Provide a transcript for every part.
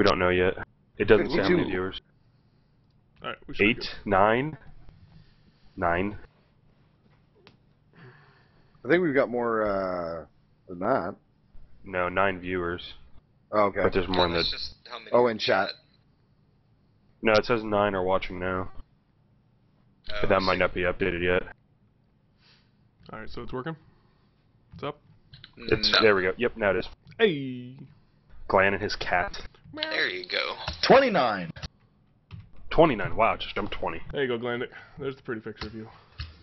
don't know yet. It doesn't say how many 52. viewers. Alright, we should be 8, good. 9, 9. I think we've got more than that. No, 9 viewers. Oh, okay. But there's more in the... That's just how many Oh, in chat. No, it says 9 are watching now. But that might not be updated yet. Alright, so it's working? It's up? It's No. There we go. Yep, now it is. Hey! Glenn and his cat. There you go. 29. 29. Wow, just jumped 20. There you go, Glandic. There's the pretty picture of you.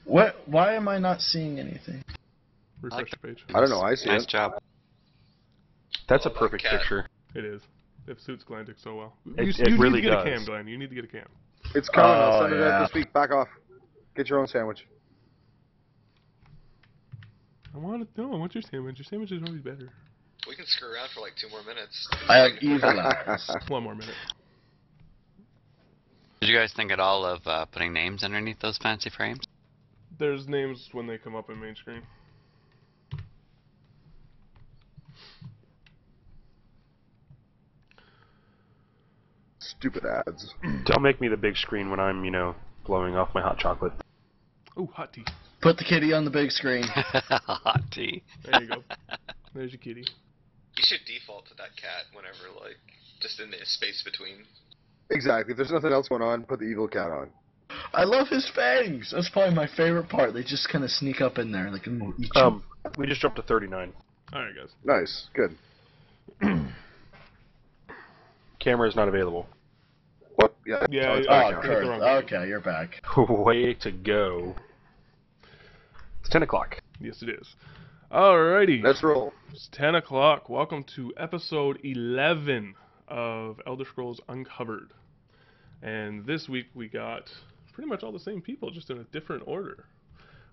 What? Why am I not seeing anything? Refresh the page. I don't know, I see Nice it. job. That's a Oh, that perfect cat. picture. It is. It suits Glandic so well. It you really need to get does. a cam, Glenn. You need to get a cam. It's coming, I'll Oh, send it out yeah. this week. Back off. Get your own sandwich. I want your sandwich. Your sandwich is always better. We can screw around for like 2 more minutes. I have evil eyes. 1 more minute. Did you guys think at all of putting names underneath those fancy frames? There's names when they come up in main screen. Stupid ads. Don't make me the big screen when I'm, blowing off my hot chocolate. Ooh, hot tea. Put the kitty on the big screen. Hot tea. There you go. There's your kitty. You should default to that cat whenever, like, just in the space between. Exactly. If there's nothing else going on, put the evil cat on. I love his fangs. That's probably my favorite part. They just kind of sneak up in there, like and eat you. We just jumped to 39. Alright, guys. Nice. Good. Camera is not available. What? Yeah. Yeah, it's yeah. back Oh, now. Kurt. Kurt. Okay, you're back. Way to go. It's 10 o'clock. Yes, it is. Alrighty. Let's roll. It's 10 o'clock. Welcome to episode 11 of Elder Scrolls Uncovered. And this week we got pretty much all the same people, just in a different order.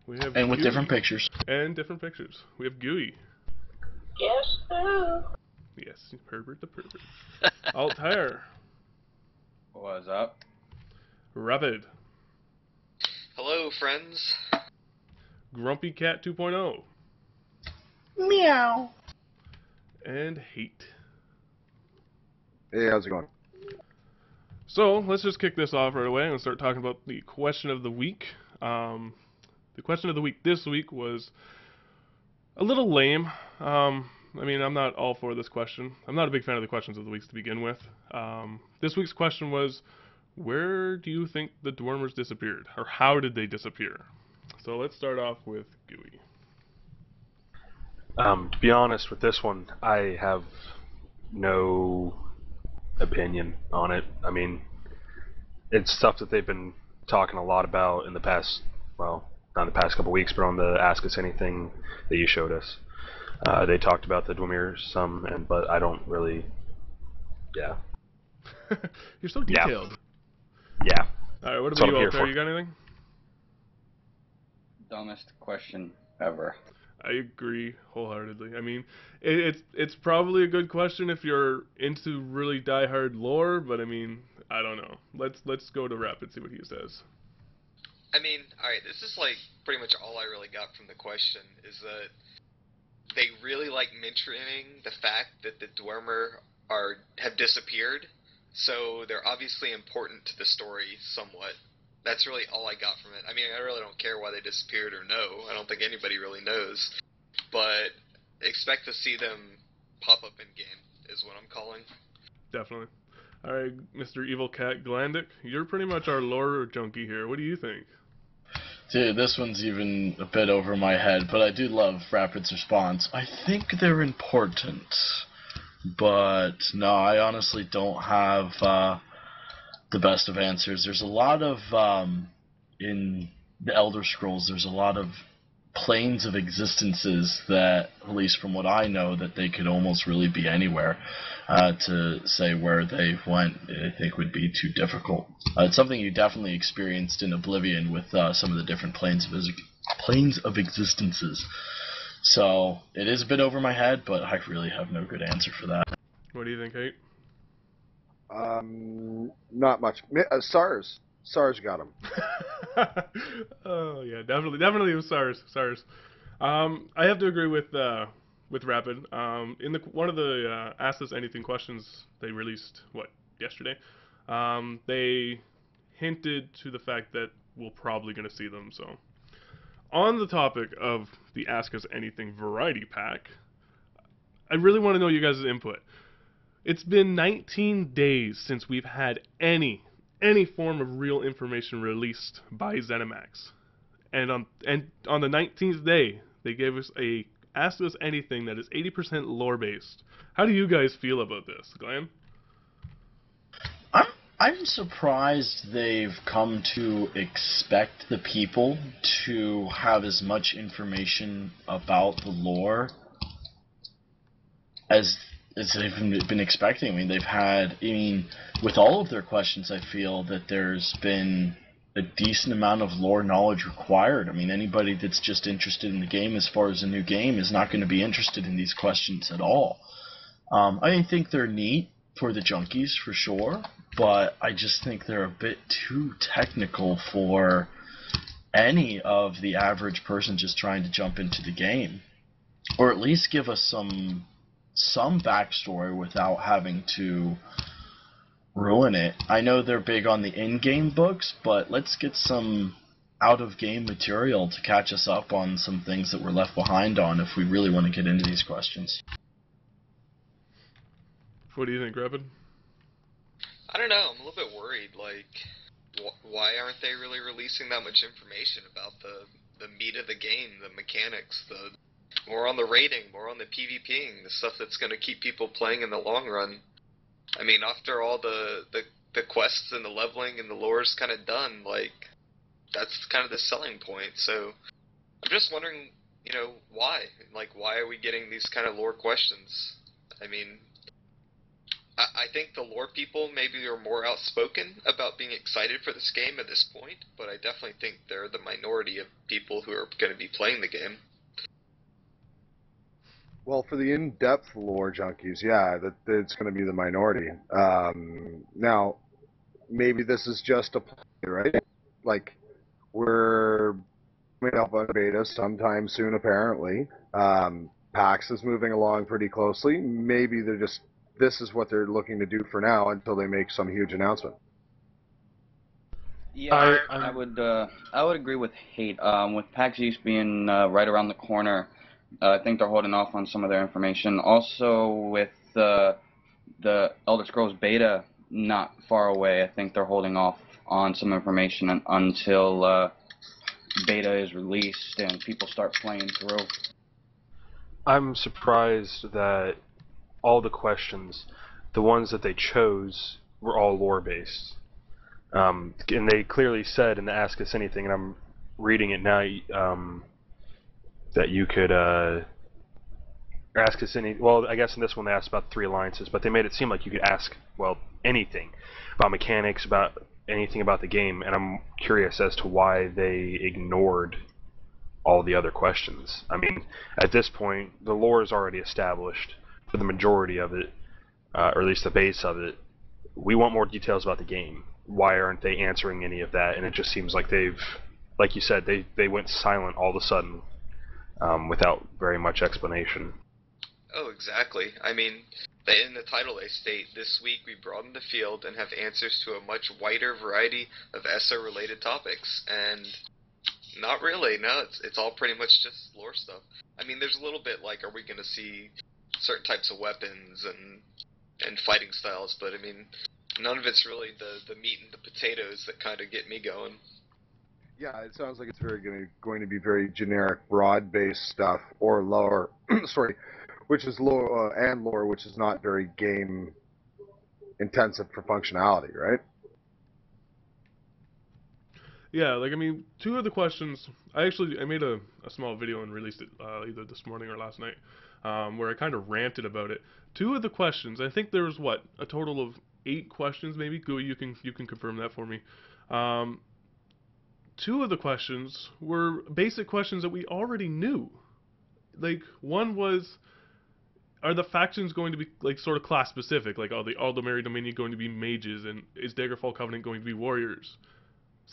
We have And with Gooey. different pictures. And different pictures. We have Gooey. Yes, sir. Yes, Herbert the Pervert. Altair. What's up? Rapid. Hello, friends. Grumpy Cat 2.0. Meow. And Hate. Hey, how's it going? So, let's just kick this off right away and start talking about the question of the week. The question of the week this week was a little lame. I mean, I'm not all for this question. I'm not a big fan of the questions of the weeks to begin with. This week's question was, where do you think the Dwarmers disappeared? Or how did they disappear? So let's start off with Gooey. To be honest with this one, I have no opinion on it. I mean, it's stuff that they've been talking a lot about in the past, well, not in the past couple weeks, but on the Ask Us Anything that you showed us. They talked about the Dwemer some, but I don't really, yeah. You're so detailed. Yeah. Alright, what That's about what you, I'm here Altair? for. You got anything? Dumbest question ever. I agree wholeheartedly. I mean, it's probably a good question if you're into really diehard lore, but I mean, I don't know. Let's go to Rapid, see what he says. I mean, alright, this is like pretty much all I really got from the question, is that they really like mentioning the fact that the Dwemer have disappeared, so they're obviously important to the story somewhat. That's really all I got from it. I mean, I really don't care why they disappeared or no. I don't think anybody really knows. But expect to see them pop up in-game, is what I'm calling. Definitely. Alright, Mr. Evil Cat Glandic, you're pretty much our lore junkie here. What do you think? Dude, this one's even a bit over my head, but I do love Rapid's response. I think they're important. But, no, I honestly don't have the best of answers. There's a lot of, in the Elder Scrolls, there's a lot of planes of existences that, at least from what I know, that they could almost really be anywhere. To say where they went, I think would be too difficult. It's something you definitely experienced in Oblivion with some of the different planes of existences. So it is a bit over my head, but I really have no good answer for that. What do you think, Hate? Not much. SARS. SARS got him. Oh yeah, definitely it was SARS. I have to agree with with Rapid. In the one of the Ask Us Anything questions they released yesterday, they hinted to the fact that we're probably going to see them. So, on the topic of the Ask Us Anything variety pack, I really want to know you guys' input. It's been 19 days since we've had any form of real information released by ZeniMax. And on the 19th day, they gave us a Ask Us Anything that is 80% lore based. How do you guys feel about this, Glenn? I'm surprised they've come to expect the people to have as much information about the lore as they've been expecting. I mean, with all of their questions, I feel that there's been a decent amount of lore knowledge required. I mean, anybody that's just interested in the game as far as a new game is not going to be interested in these questions at all. I think they're neat for the junkies, for sure, but I just think they're a bit too technical for any of the average person just trying to jump into the game. Or at least give us some backstory without having to ruin it. I know they're big on the in-game books, but let's get some out-of-game material to catch us up on some things that we're left behind on if we really want to get into these questions. What do you think, Rapid? I don't know. I'm a little bit worried. Like, why aren't they really releasing that much information about the meat of the game, the mechanics, more on the rating, more on the PvPing, the stuff that's going to keep people playing in the long run? I mean, after all the quests and the leveling and the lore is kind of done, like, that's kind of the selling point. So I'm just wondering, why? Like, why are we getting these kind of lore questions? I mean, I think the lore people maybe are more outspoken about being excited for this game at this point, but I definitely think they're the minority of people who are going to be playing the game. Well, for the in-depth lore junkies, yeah, it's going to be the minority. Now, maybe this is just a play, right? Like, we're coming up on beta sometime soon, apparently. PAX is moving along pretty closely. Maybe this is what they're looking to do for now until they make some huge announcement. Yeah, I would agree with Hate. With PAX East being right around the corner, I think they're holding off on some of their information. Also, with the Elder Scrolls beta not far away, I think they're holding off on some information until beta is released and people start playing through. I'm surprised that all the questions, the ones that they chose, were all lore-based. And they clearly said in the Ask Us Anything, and I'm reading it now, that you could ask us well, I guess in this one they asked about 3 alliances, but they made it seem like you could ask, anything about mechanics, about anything about the game, and I'm curious as to why they ignored all the other questions. I mean, at this point, the lore is already established for the majority of it, or at least the base of it. We want more details about the game. Why aren't they answering any of that? And it just seems like like you said, they went silent all of a sudden without very much explanation. Oh, exactly. I mean, in the title they state, this week we broaden the field and have answers to a much wider variety of ESO-related topics. And not really, no, it's all pretty much just lore stuff. I mean, there's a little bit like, are we going to see certain types of weapons and fighting styles, but I mean, none of it's really the meat and the potatoes that kind of get me going. Yeah, it sounds like it's going to be very generic, broad-based stuff, or lore, which is lore, which is not very game intensive for functionality, right? Yeah, like, I mean, 2 of the questions, I made a small video and released it either this morning or last night, where I kind of ranted about it. 2 of the questions, I think there was, a total of 8 questions maybe? Gooey, you can confirm that for me. 2 of the questions were basic questions that we already knew. Like, one was, are the factions going to be, like, sort of class-specific? Like, are the Aldemary Dominion going to be mages, and is Daggerfall Covenant going to be warriors?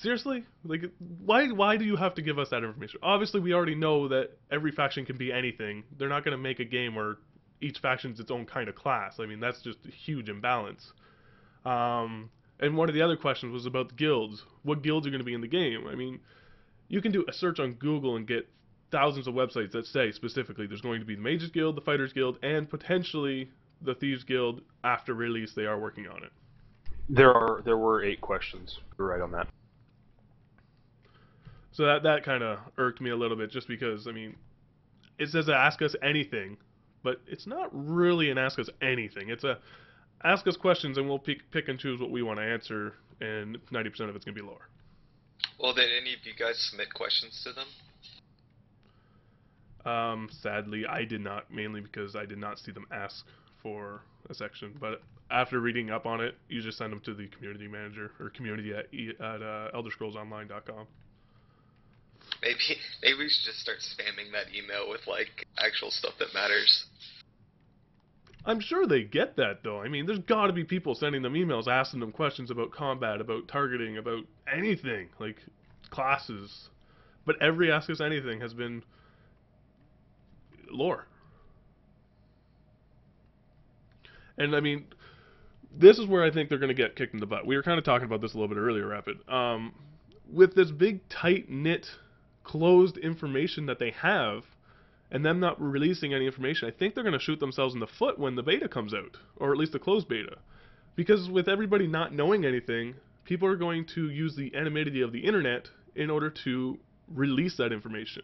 Seriously? Like, why do you have to give us that information? Obviously, we already know that every faction can be anything. They're not going to make a game where each faction's its own kind of class. I mean, that's just a huge imbalance. And one of the other questions was about the guilds. What guilds are going to be in the game? I mean, you can do a search on Google and get thousands of websites that say specifically there's going to be the Mages Guild, the Fighters Guild, and potentially the Thieves Guild. After release, they are working on it. There were 8 questions. You're right on that. So that kind of irked me a little bit, just because, I mean, it says ask us anything, but it's not really an ask us anything. It's a ask us questions and we'll pick and choose what we want to answer, and 90% of it's going to be lore. Well, did any of you guys submit questions to them? Sadly, I did not, mainly because I did not see them ask for a section. But after reading up on it, you just send them to the community manager, or community at elderscrollsonline.com. Maybe we should just start spamming that email with, like, actual stuff that matters. I'm sure they get that, though. I mean, there's got to be people sending them emails, asking them questions about combat, about targeting, about anything, like classes. But every Ask Us Anything has been lore. And, I mean, this is where I think they're going to get kicked in the butt. We were kind of talking about this a little bit earlier, Rapid. With this big, tight-knit, closed information that they have, and them not releasing any information, I think they're going to shoot themselves in the foot when the beta comes out, or at least the closed beta. Because with everybody not knowing anything, people are going to use the anonymity of the internet in order to release that information.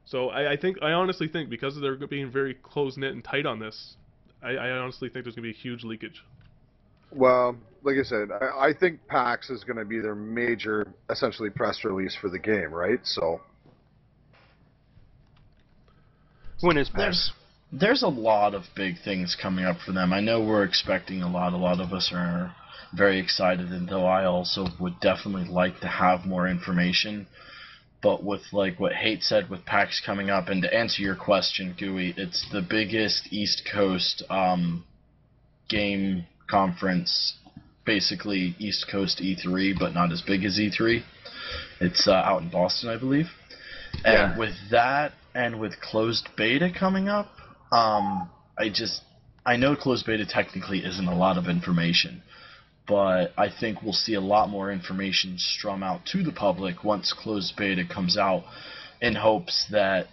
So I honestly think, because they're being very close-knit and tight on this, I honestly think there's going to be a huge leakage. Well, like I said, I think PAX is going to be their major, essentially, press release for the game, right? So, when is PAX? There's a lot of big things coming up for them. I know we're expecting a lot. A lot of us are very excited, and though I also would definitely like to have more information. But with, like, what Hate said with PAX coming up, and to answer your question, Gooey, it's the biggest East Coast game conference, basically East Coast E3, but not as big as E3. It's out in Boston, I believe. And with that, and with closed beta coming up, I know closed beta technically isn't a lot of information, but I think we'll see a lot more information strum out to the public once closed beta comes out, in hopes that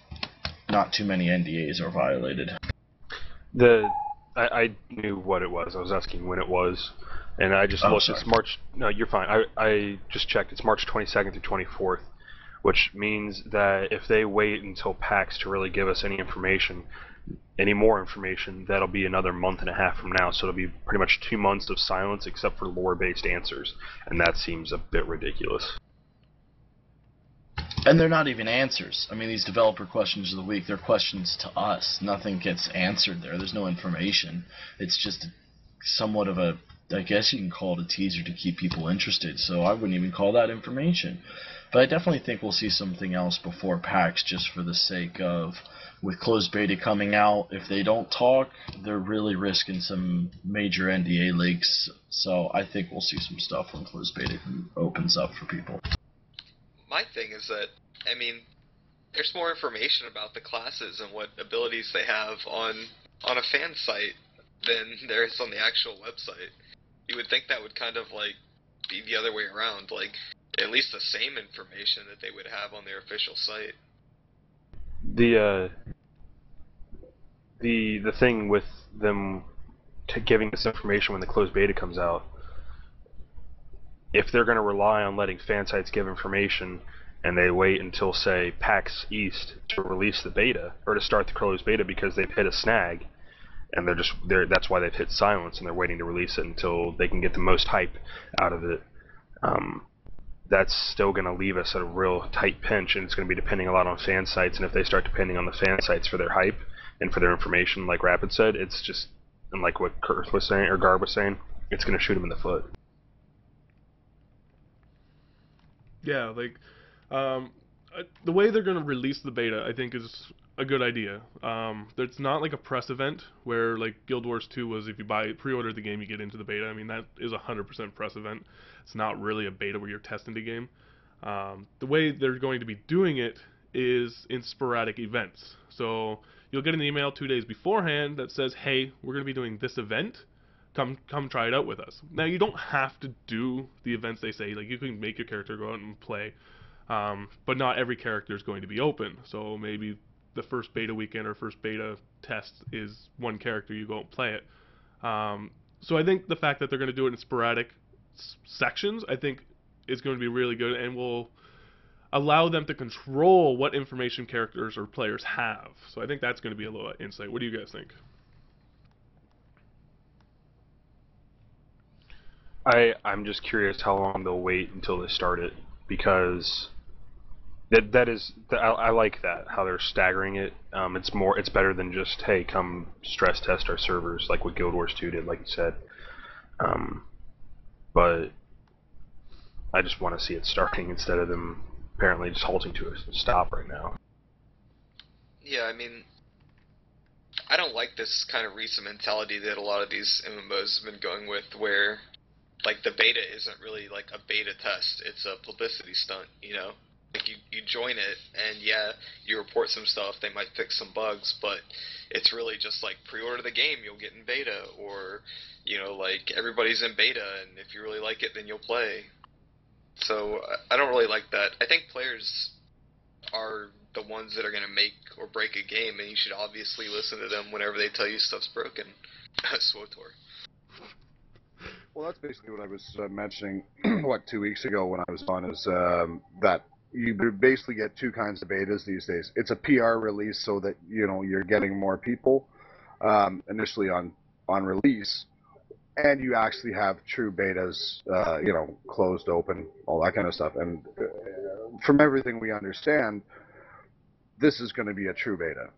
not too many NDAs are violated. I knew what it was. I was asking when it was, and I just looked. Sorry. It's March. No, you're fine. I just checked. It's March 22nd through 24th, which means that if they wait until PAX to really give us any more information, that'll be another month and a half from now. So it'll be pretty much 2 months of silence, except for lore-based answers, and that seems a bit ridiculous. And they're not even answers. I mean, these developer questions of the week, they're questions to us. Nothing gets answered there. There's no information. It's just somewhat of a, I guess you can call it a teaser to keep people interested. So I wouldn't even call that information. But I definitely think we'll see something else before PAX, just for the sake of, with closed beta coming out, if they don't talk, they're really risking some major NDA leaks. So I think we'll see some stuff when closed beta opens up for people. My thing is that, I mean, there's more information about the classes and what abilities they have on a fan site than there is on the actual website. You would think that would kind of, like, be the other way around, like, at least the same information that they would have on their official site. The thing with them giving this information when the closed beta comes out, if they're going to rely on letting fan sites give information, and they wait until, say, PAX East to release the beta, or to start the closed beta because they've hit a snag, and that's why they've hit silence, and they're waiting to release it until they can get the most hype out of it, that's still going to leave us at a real tight pinch, and it's going to be depending a lot on fan sites, and if they start depending on the fan sites for their hype and for their information, like Rapid said, it's just, and like what Kurt was saying, or Garb was saying, it's going to shoot them in the foot. Yeah, like, the way they're going to release the beta, I think, is a good idea. It's not like a press event where like Guild Wars 2 was if you pre-order the game you get into the beta. I mean that is a 100% press event. It's not really a beta where you're testing the game. The way they're going to be doing it is in sporadic events. So you'll get an email 2 days beforehand that says, "Hey, we're going to be doing this event. Come try it out with us." Now you don't have to do the events they say. Like you can make your character go out and play, but not every character is going to be open. So maybe the first beta weekend or first beta test is one character, you go and play it. So I think the fact that they're going to do it in sporadic sections, I think is going to be really good and will allow them to control what information characters or players have. So I think that's going to be a little insight. What do you guys think? I'm just curious how long they'll wait until they start it, because I like that, how they're staggering it. It's better than just, hey, come stress test our servers like what Guild Wars 2 did, like you said. But I just want to see it starting instead of them apparently just halting to a stop right now. Yeah, I mean, I don't like this kind of recent mentality that a lot of these MMOs have been going with, where like the beta isn't really like a beta test, it's a publicity stunt, you know? Like you join it and yeah, you report some stuff, they might fix some bugs, but it's really just like pre-order the game, you'll get in beta, or you know, like everybody's in beta and if you really like it then you'll play. So I don't really like that. I think players are the ones that are going to make or break a game, and you should obviously listen to them whenever they tell you stuff's broken. SWOTOR. Well, that's basically what I was mentioning, 2 weeks ago when I was on, is that you basically get two kinds of betas these days. It's a PR release so that, you know, you're getting more people initially on release, and you actually have true betas, you know, closed, open, all that kind of stuff. And from everything we understand, this is going to be a true beta,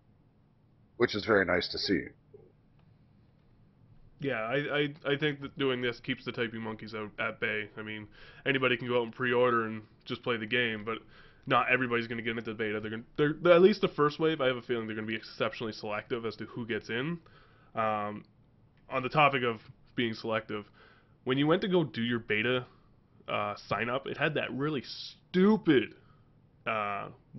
which is very nice to see. Yeah, I think that doing this keeps the typing monkeys out at bay. I mean, anybody can go out and pre-order and just play the game, but not everybody's going to get into the beta. They're at least the first wave. I have a feeling they're going to be exceptionally selective as to who gets in. On the topic of being selective, when you went to go do your beta sign up, it had that really stupid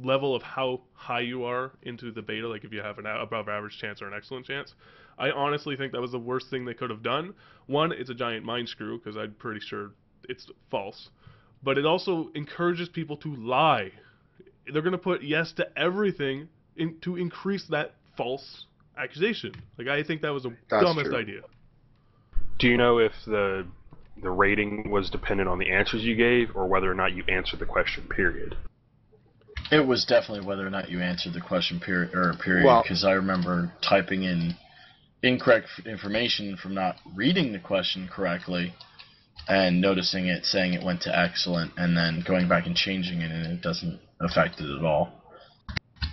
level of how high you are into the beta, like if you have an above average chance or an excellent chance. I honestly think that was the worst thing they could have done. One, it's a giant mind screw, because I'm pretty sure it's false. But it also encourages people to lie. They're going to put yes to everything to increase that false accusation. Like, I think that was the dumbest idea. Do you know if the rating was dependent on the answers you gave, or whether or not you answered the question, period? It was definitely whether or not you answered the question, period, because I remember typing in incorrect information from not reading the question correctly and noticing it saying it went to excellent, and then going back and changing it, and it doesn't affect it at all.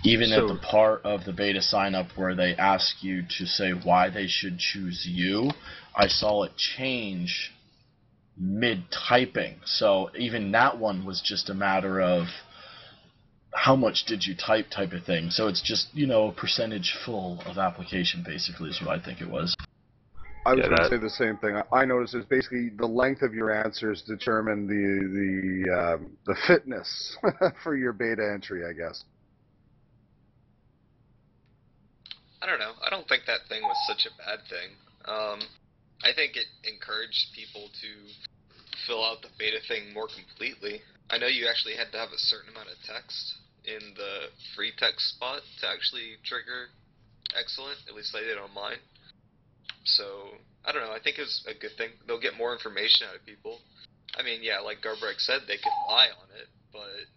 Even at the part of the beta sign-up where they ask you to say why they should choose you, I saw it change mid-typing. So even that one was just a matter of how much did you type of thing. So it's just, you know, percentage full of application, basically, is what I think it was. I was going to say the same thing. I noticed it's basically the length of your answers determine the fitness for your beta entry, I guess. I don't know. I don't think that thing was such a bad thing. I think it encouraged people to fill out the beta thing more completely. I know you actually had to have a certain amount of text in the free text spot to actually trigger excellent. At least I did on mine. So, I don't know. I think it's a good thing. They'll get more information out of people. I mean, yeah, like Garbrek said, they could lie on it, but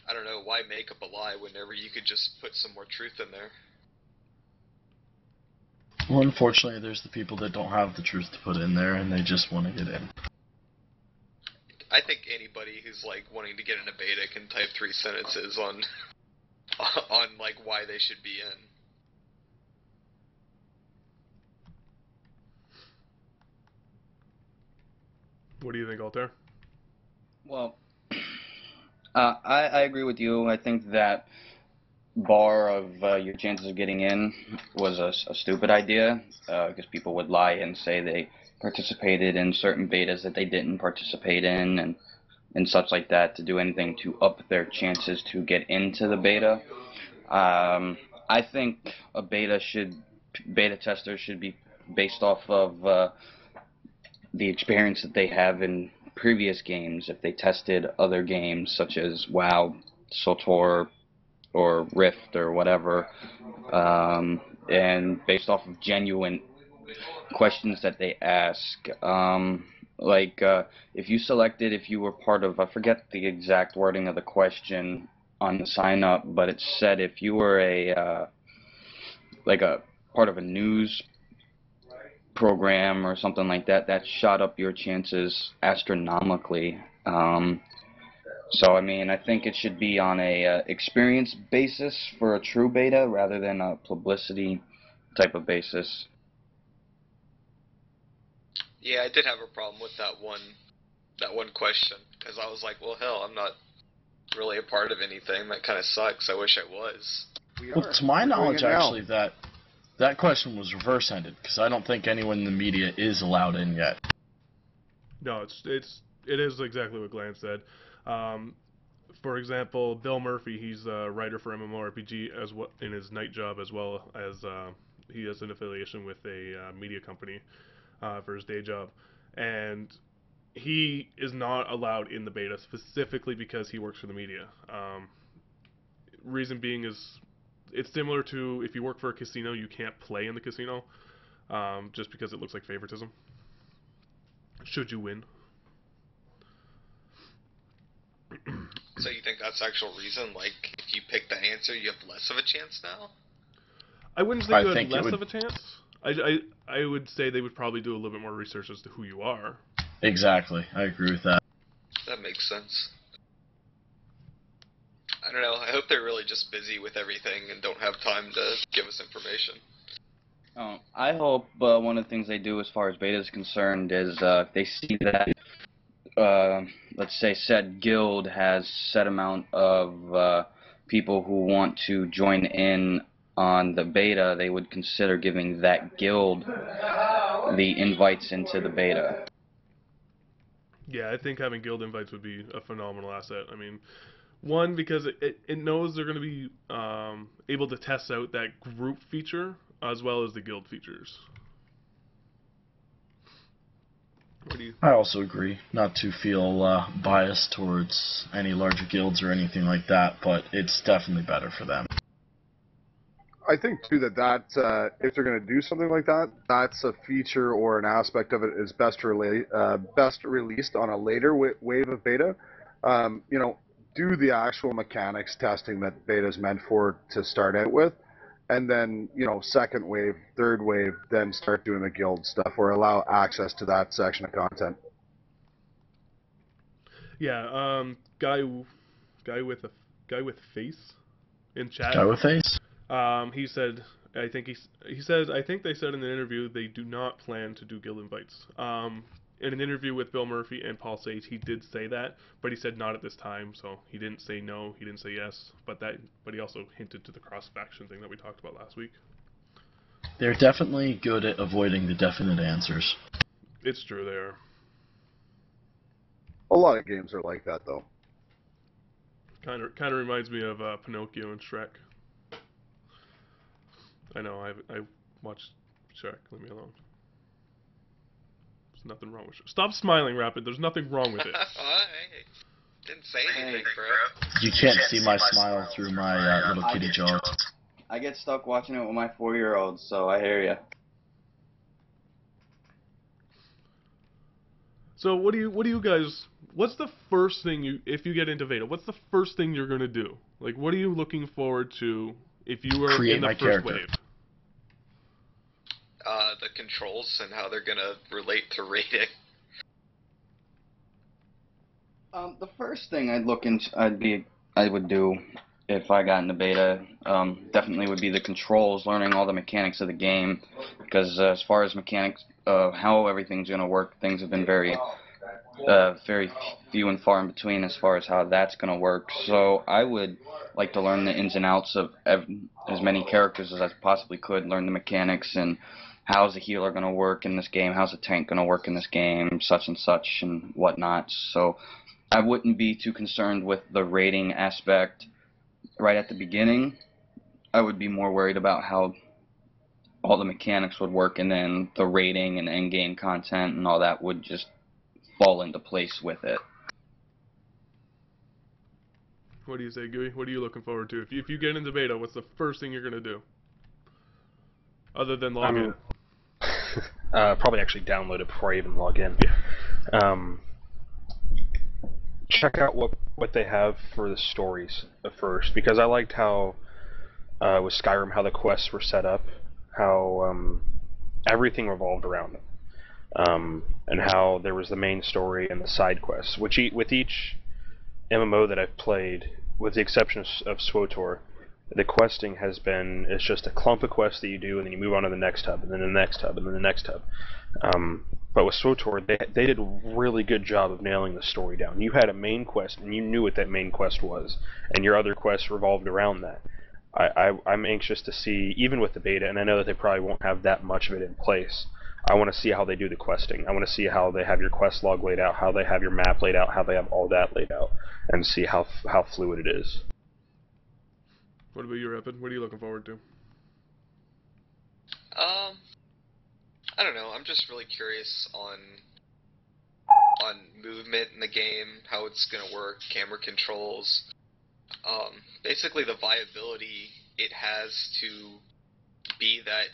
I don't know. Why make up a lie whenever you could just put some more truth in there? Well, unfortunately, there's the people that don't have the truth to put in there, and they just want to get in. I think anybody who's like wanting to get in a beta can type 3 sentences on like why they should be in. What do you think, Altair? Well, I agree with you. I think that bar of your chances of getting in was a stupid idea, because people would lie and say they participated in certain betas that they didn't participate in, and such like that, to do anything to up their chances to get into the beta. I think a beta tester should be based off of the experience that they have in previous games. If they tested other games such as WoW, SOTOR, or Rift or whatever, and based off of genuine questions that they ask. If you were part of, I forget the exact wording of the question on the sign up, but it said if you were a part of a news program or something like that, that shot up your chances astronomically. So, I mean, I think it should be on a experience basis for a true beta rather than a publicity type of basis. Yeah, I did have a problem with that one question, because I was like, well, hell, I'm not really a part of anything. That kind of sucks. I wish I was. Well, to my knowledge, actually, that question was reverse-ended, because I don't think anyone in the media is allowed in yet. No, it is exactly what Glenn said. For example, Bill Murphy, he's a writer for MMORPG in his night job, as well as he has an affiliation with a media company for his day job, and he is not allowed in the beta specifically because he works for the media. Reason being is it's similar to if you work for a casino, you can't play in the casino just because it looks like favoritism. Should you win? So you think that's the actual reason? Like, if you pick the answer, you have less of a chance now? I wouldn't say you have less of a chance. I would say they would probably do a little bit more research as to who you are. Exactly. I agree with that. That makes sense. I don't know. I hope they're really just busy with everything and don't have time to give us information. I hope one of the things they do as far as beta is concerned is if they see that, let's say, said guild has set amount of people who want to join in on the beta, they would consider giving that guild the invites into the beta. Yeah, I think having guild invites would be a phenomenal asset. I mean, one, because it knows they're going to be able to test out that group feature as well as the guild features. I also agree, not to feel biased towards any larger guilds or anything like that, but it's definitely better for them. I think too that if they're going to do something like that, that's a feature or an aspect of it is best released on a later wave of beta. Do the actual mechanics testing that beta is meant for to start out with, and then second wave, third wave, then start doing the guild stuff or allow access to that section of content. Yeah, guy with face in chat. Guy with face. He said, I think they said in the interview they do not plan to do guild invites. In an interview with Bill Murphy and Paul Sage, he did say that, but he said not at this time, so he didn't say no, he didn't say yes, but he also hinted to the cross-faction thing that we talked about last week. They're definitely good at avoiding the definite answers. It's true, they are. A lot of games are like that, though. Kind of reminds me of Pinocchio and Shrek. I know, I watched Shrek, leave me alone. There's nothing wrong with Shrek. Stop smiling, Rapid, there's nothing wrong with it. I didn't say anything, bro. You can't see my smile through my little kitty jaws. I get stuck watching it with my 4-year-old, so I hear ya. So what do you guys, what's the first thing if you get into Veda, what's the first thing you're going to do? Like, what are you looking forward to if you were in the first wave? The controls and how they're going to relate to rating. The first thing I would do if I got into beta, definitely would be the controls, learning all the mechanics of the game, because as far as mechanics of how everything's going to work, things have been very very few and far in between as far as how that's going to work. So I would like to learn the ins and outs of as many characters as I possibly could, learn the mechanics and how's a healer going to work in this game, how's a tank going to work in this game, such and such and whatnot. So I wouldn't be too concerned with the rating aspect right at the beginning. I would be more worried about how all the mechanics would work, and then the rating and end-game content and all that would just fall into place with it. What do you say, Gooey? What are you looking forward to? If you get into beta, what's the first thing you're going to do? Other than log in. Probably actually download it before I even log in. Yeah. Check out what they have for the stories at first, because I liked how with Skyrim how the quests were set up, how everything revolved around them, and how there was the main story and the side quests. With each MMO that I've played, with the exception of SWTOR, the questing it's just a clump of quests that you do, and then you move on to the next hub, and then the next hub, and then the next hub. But with SWTOR, they did a really good job of nailing the story down. You had a main quest, and you knew what that main quest was, and your other quests revolved around that. I'm anxious to see, even with the beta, and I know that they probably won't have that much of it in place, I want to see how they do the questing. I want to see how they have your quest log laid out, how they have your map laid out, how they have all that laid out, and see how fluid it is. What about you, Rapid? What are you looking forward to? I don't know. I'm just really curious on movement in the game, how it's gonna work, camera controls, basically the viability it has to be that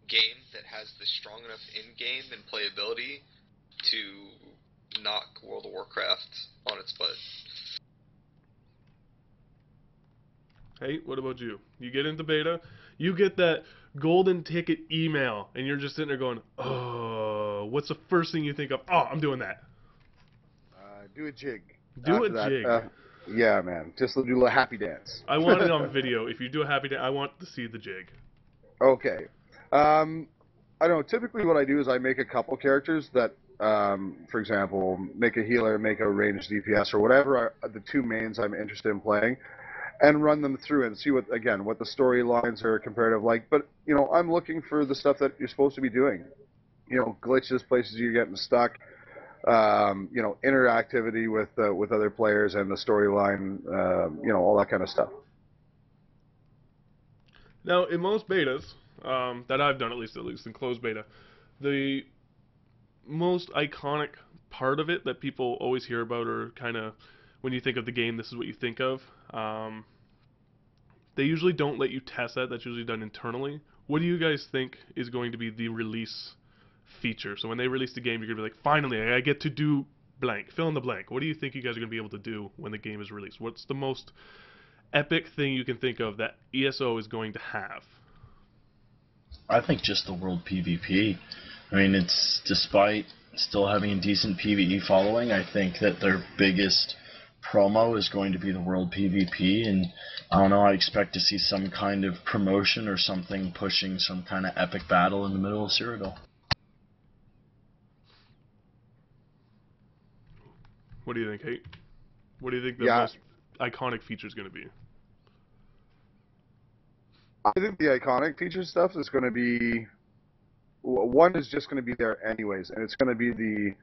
game that has the strong enough in-game and playability to knock World of Warcraft on its butt. Hey, what about you? You get into beta, you get that golden ticket email, and you're just sitting there going, oh, what's the first thing you think of? Oh, I'm doing that. Do a jig. Do After a jig. Yeah, man. Just do a little happy dance. I want it on video. If you do a happy dance, I want to see the jig. Okay. I don't know. Typically what I do is I make a couple characters that, for example, make a healer, make a ranged DPS, or whatever are the two mains I'm interested in playing, and run them through and see what the storylines are comparative like. But, I'm looking for the stuff that you're supposed to be doing. Glitches, places you're getting stuck, interactivity with other players and the storyline, all that kind of stuff. Now, in most betas, that I've done at least in closed beta, the most iconic part of it that people always hear about, or kind of, when you think of the game, this is what you think of, they usually don't let you test that. That's usually done internally. What do you guys think is going to be the release feature? So when they release the game, you're going to be like, finally, I get to do blank. Fill in the blank. What do you think you guys are going to be able to do when the game is released? What's the most epic thing you can think of that ESO is going to have? I think just the world PvP. I mean, it's, despite still having a decent PvE following, I think that their biggest promo is going to be the world PvP, and I don't know, I expect to see some kind of promotion or something pushing some kind of epic battle in the middle of Cyrodiil. What do you think, Kate? What do you think the most iconic feature is going to be? I think the iconic feature stuff is going to be, one is just going to be there anyways, and it's going to be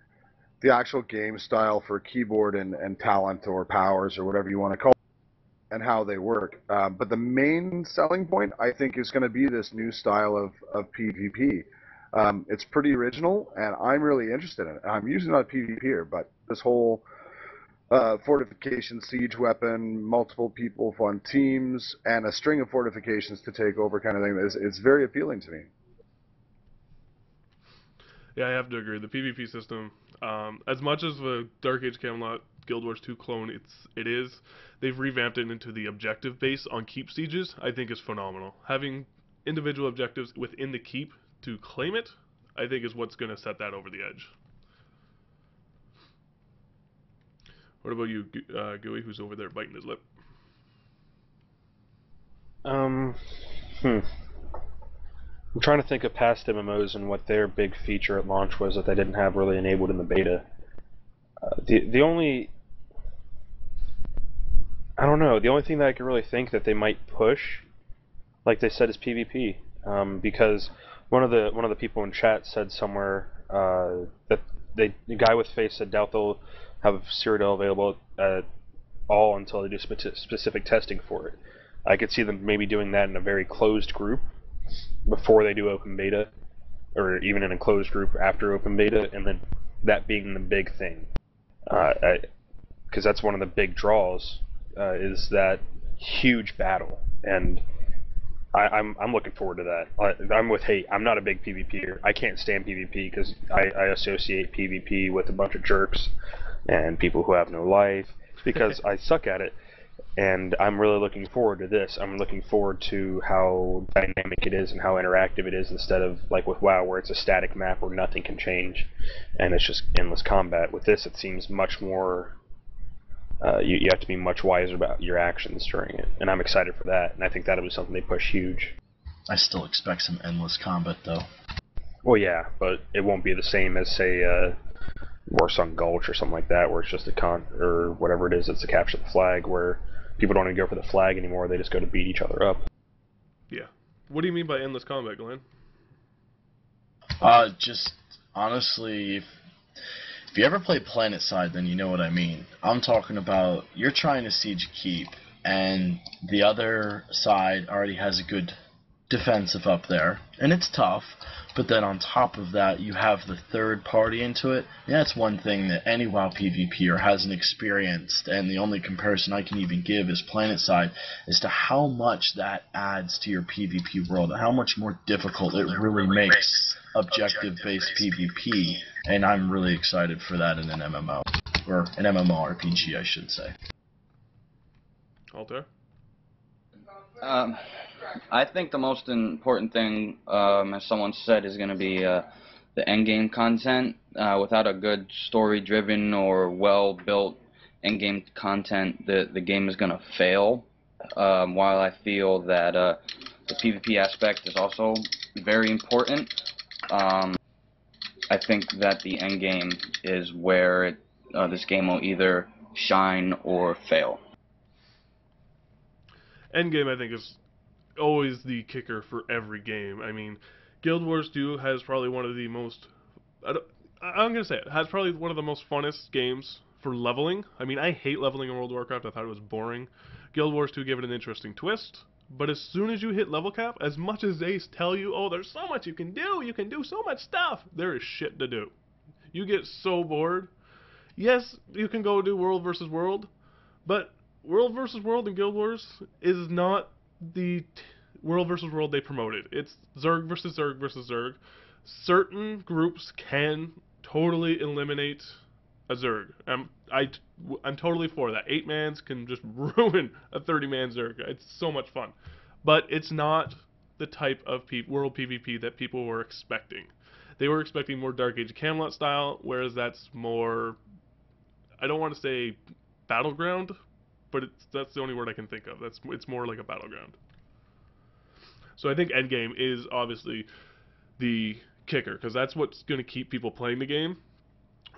the actual game style for keyboard and talent or powers or whatever you want to call it, and how they work. But the main selling point, I think, is going to be this new style of PvP. It's pretty original, and I'm really interested in it. I'm usually not a PvPer, but this whole fortification, siege weapon, multiple people on teams, and a string of fortifications to take over kind of thing, it's very appealing to me. Yeah, I have to agree. The PvP system, as much as the Dark Age Camelot Guild Wars 2 clone they've revamped it into the objective base on keep sieges, I think is phenomenal. Having individual objectives within the keep to claim it, I think is what's going to set that over the edge. What about you, Gooey, who's over there biting his lip? I'm trying to think of past MMOs and what their big feature at launch was that they didn't have really enabled in the beta. The only, I don't know, the only thing that I can really think that they might push, like they said, is PvP. Because one of the people in chat said somewhere that the guy with face said doubt they'll have Cyrodiil available at all until they do specific testing for it. I could see them maybe doing that in a very closed group before they do open beta, or even in a closed group after open beta, and then that being the big thing. Because that's one of the big draws, is that huge battle, and I'm looking forward to that. I'm with hate. I'm not a big PvPer. I can't stand PvP because I associate PvP with a bunch of jerks and people who have no life because I suck at it. And I'm really looking forward to this. I'm looking forward to how dynamic it is and how interactive it is instead of like with WoW where it's a static map where nothing can change and it's just endless combat. With this, it seems much more. You have to be much wiser about your actions during it, and I'm excited for that. And I think that'll be something they push huge. I still expect some endless combat, though. Well, yeah, but it won't be the same as say Warsong Gulch or something like that, where it's just a or whatever it is. It's a capture the flag, where people don't even go for the flag anymore. They just go to beat each other up. Yeah. What do you mean by endless combat, Glenn? Just honestly, if you ever play PlanetSide, then you know what I mean. I'm talking about you're trying to siege a keep, and the other side already has a good defensive up there, and it's tough. But then on top of that, you have the third party into it. And that's one thing that any WoW PvPer hasn't experienced, and the only comparison I can even give is PlanetSide as to how much that adds to your PvP world, and how much more difficult it really makes objective-based PvP, and I'm really excited for that in an MMO, or an MMORPG, I should say. Alter? I think the most important thing, as someone said, is going to be the endgame content. Without a good story-driven or well-built endgame content, the game is going to fail. While I feel that the PvP aspect is also very important, I think that the endgame is where this game will either shine or fail. Endgame, I think, is always the kicker for every game. I mean, Guild Wars 2 has probably one of the most... I'm going to say it. Has probably one of the most funnest games for leveling. I mean, I hate leveling in World of Warcraft. I thought it was boring. Guild Wars 2 gave it an interesting twist. But as soon as you hit level cap, as much as they tell you, oh, there's so much you can do so much stuff, there is shit to do. You get so bored. Yes, you can go do World versus World, but World versus World in Guild Wars is not the World versus World they promoted. It's Zerg versus Zerg versus Zerg. Certain groups can totally eliminate a Zerg. I'm totally for that. 8-mans can just ruin a 30-man Zerg. It's so much fun. But it's not the type of world PvP that people were expecting. They were expecting more Dark Age of Camelot style, whereas that's more, I don't want to say battleground, but that's the only word I can think of. It's more like a battleground. So I think endgame is obviously the kicker, because that's what's going to keep people playing the game.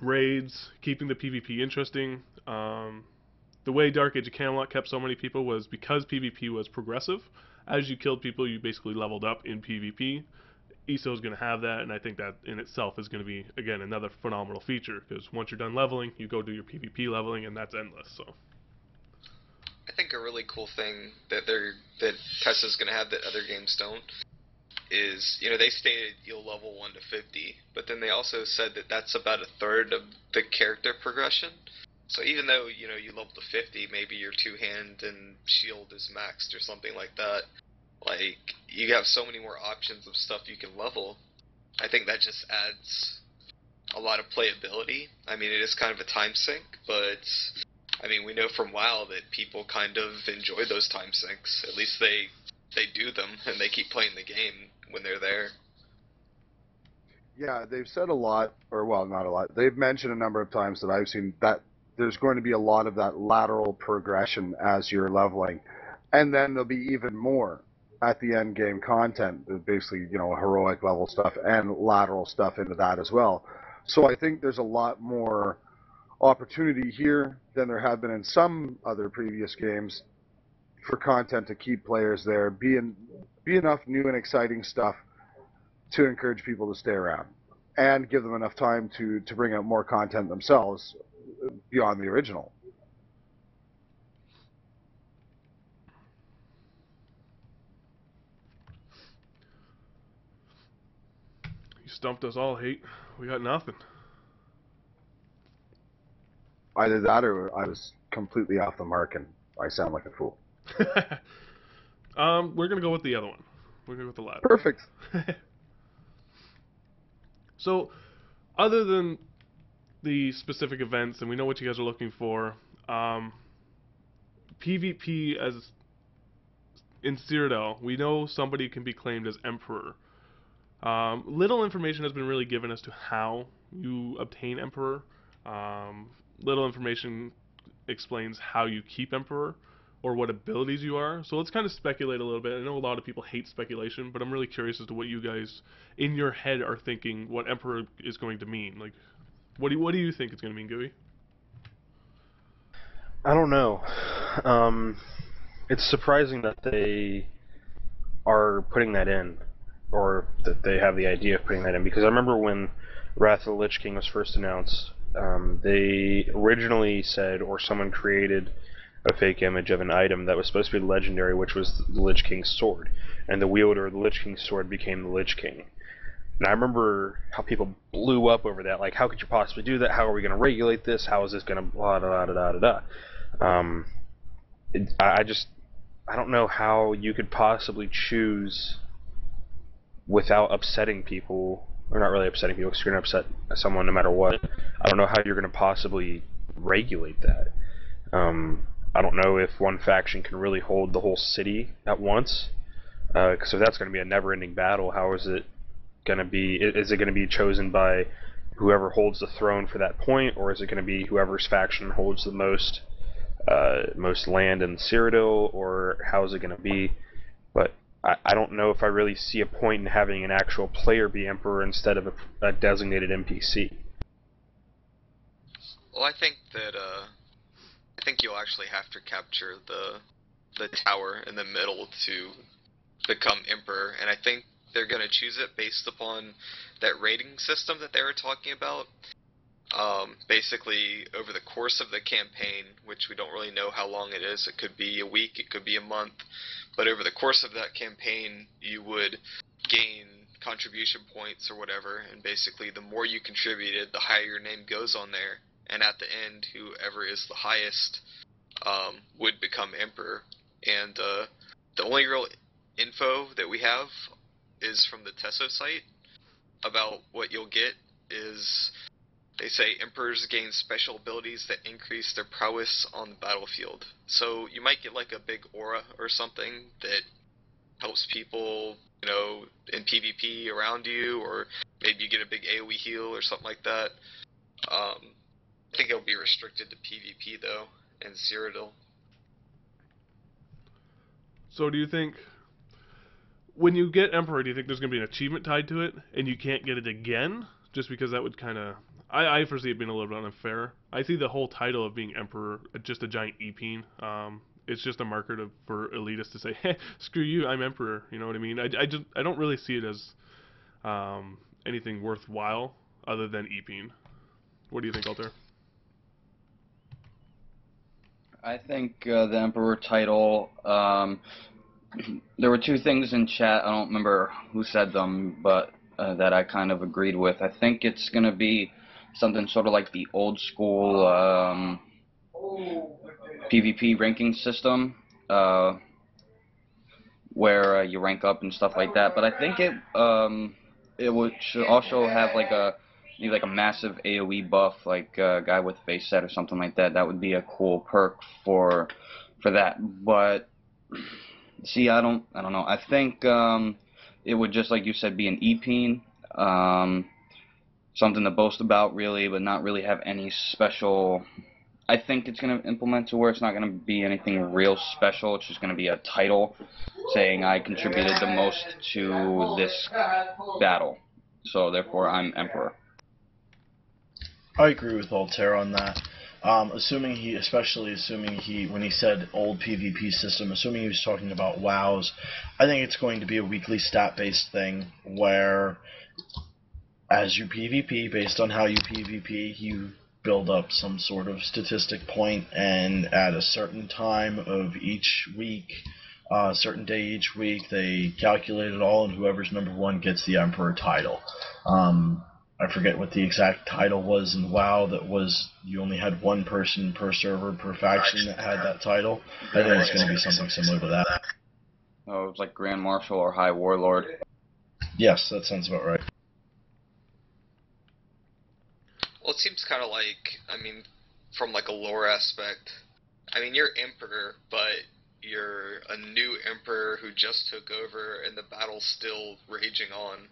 Raids, keeping the PvP interesting. The way Dark Age of Camelot kept so many people was because PvP was progressive. As you killed people, you basically leveled up in PvP. ESO is going to have that, and I think that in itself is going to be, again, another phenomenal feature, because once you're done leveling, you go do your PvP leveling, and that's endless. So I think a really cool thing that Tesla's going to have that other games don't is, they stated you'll level 1 to 50, but then they also said that that's about a third of the character progression. So even though, you level to 50, maybe your 2-hand and shield is maxed or something like that, like, you have so many more options of stuff you can level. I think that just adds a lot of playability. I mean, it is kind of a time sink, but I mean, we know from WoW that people kind of enjoy those time sinks. At least they do them, and they keep playing the game when they're there. Yeah, they've said a lot, or well, not a lot. They've mentioned a number of times that I've seen that there's going to be a lot of that lateral progression as you're leveling. And then there'll be even more at the end game content, basically, heroic level stuff and lateral stuff into that as well. So I think there's a lot more opportunity here than there have been in some other previous games for content to keep players there, be enough new and exciting stuff to encourage people to stay around, and give them enough time to bring out more content themselves beyond the original. You stumped us all, Hate. We got nothing. Either that or I was completely off the mark and I sound like a fool. We're gonna go with the other one. We're gonna go with the latter. Perfect. So, other than the specific events, and we know what you guys are looking for, PvP as in Cyrodiil, we know somebody can be claimed as Emperor. Little information has been really given as to how you obtain Emperor. Little information explains how you keep Emperor, or what abilities you are. So let's kind of speculate a little bit. I know a lot of people hate speculation, but I'm really curious as to what you guys in your head are thinking what Emperor is going to mean. Like, what do you think it's going to mean, Gooey? I don't know. It's surprising that they are putting that in, or that they have the idea of putting that in, because I remember when Wrath of the Lich King was first announced, they originally said, or someone created a fake image of an item that was supposed to be legendary, which was the Lich King's sword, and the wielder of the Lich King's sword became the Lich King. And I remember how people blew up over that, like, how could you possibly do that? How are we going to regulate this? How is this going to blah, da, da, da, da, da. I don't know how you could possibly choose without upsetting people, or not really upsetting people, because you're going to upset someone no matter what. I don't know how you're going to possibly regulate that. I don't know if one faction can really hold the whole city at once, because if that's going to be a never-ending battle, how is it going to be? Is it going to be chosen by whoever holds the throne for that point, or is it going to be whoever's faction holds the most land in Cyrodiil, or how is it going to be? But I don't know if I really see a point in having an actual player be Emperor instead of a designated NPC. Well, I think that I think you'll actually have to capture the tower in the middle to become Emperor, and I think they're going to choose it based upon that rating system that they were talking about. Basically, over the course of the campaign, which we don't really know how long it is, it could be a week, it could be a month, but over the course of that campaign, you would gain contribution points or whatever, and basically the more you contributed, the higher your name goes on there, and at the end, whoever is the highest would become Emperor. And the only real info that we have is from the Tesso site about what you'll get is they say Emperors gain special abilities that increase their prowess on the battlefield. So you might get like a big aura or something that helps people, you know, in PvP around you, or maybe you get a big AoE heal or something like that. I think it'll be restricted to PvP though, in Cyrodiil. So do you think, when you get Emperor, do you think there's going to be an achievement tied to it, and you can't get it again? Just because that would kind of... I foresee it being a little bit unfair. I see the whole title of being Emperor just a giant e-peen. It's just a marker for elitists to say, hey, screw you, I'm Emperor. You know what I mean? I don't really see it as anything worthwhile other than e-peen. What do you think, Altair? I think the Emperor title, there were two things in chat, I don't remember who said them, but that I kind of agreed with. I think it's going to be something sort of like the old school PvP ranking system, where you rank up and stuff like that. But I think it should also have like a massive AoE buff, like a guy with face set or something like that. That would be a cool perk for that. But see, I don't know. I think it would, just like you said, be an e-peen, something to boast about really, but not really have any special. I think it's going to implement to where it's not going to be anything real special. It's just going to be a title saying I contributed the most to this battle, so therefore I'm Emperor. I agree with Voltaire on that. Especially assuming when he said old PvP system, assuming he was talking about WoWs, I think it's going to be a weekly stat-based thing where, as you PvP, based on how you PvP, you build up some sort of statistic point, and at a certain time of each week, a certain day each week, they calculate it all, and whoever's number one gets the Emperor title. I forget what the exact title was in WoW. That was, you only had one person per server per faction that had that title. I think it's going to be something similar to that. Oh, it was like Grand Marshal or High Warlord. Yes, that sounds about right. Well, it seems kind of like, I mean, from like a lore aspect, I mean, you're Emperor, but you're a new Emperor who just took over and the battle's still raging on.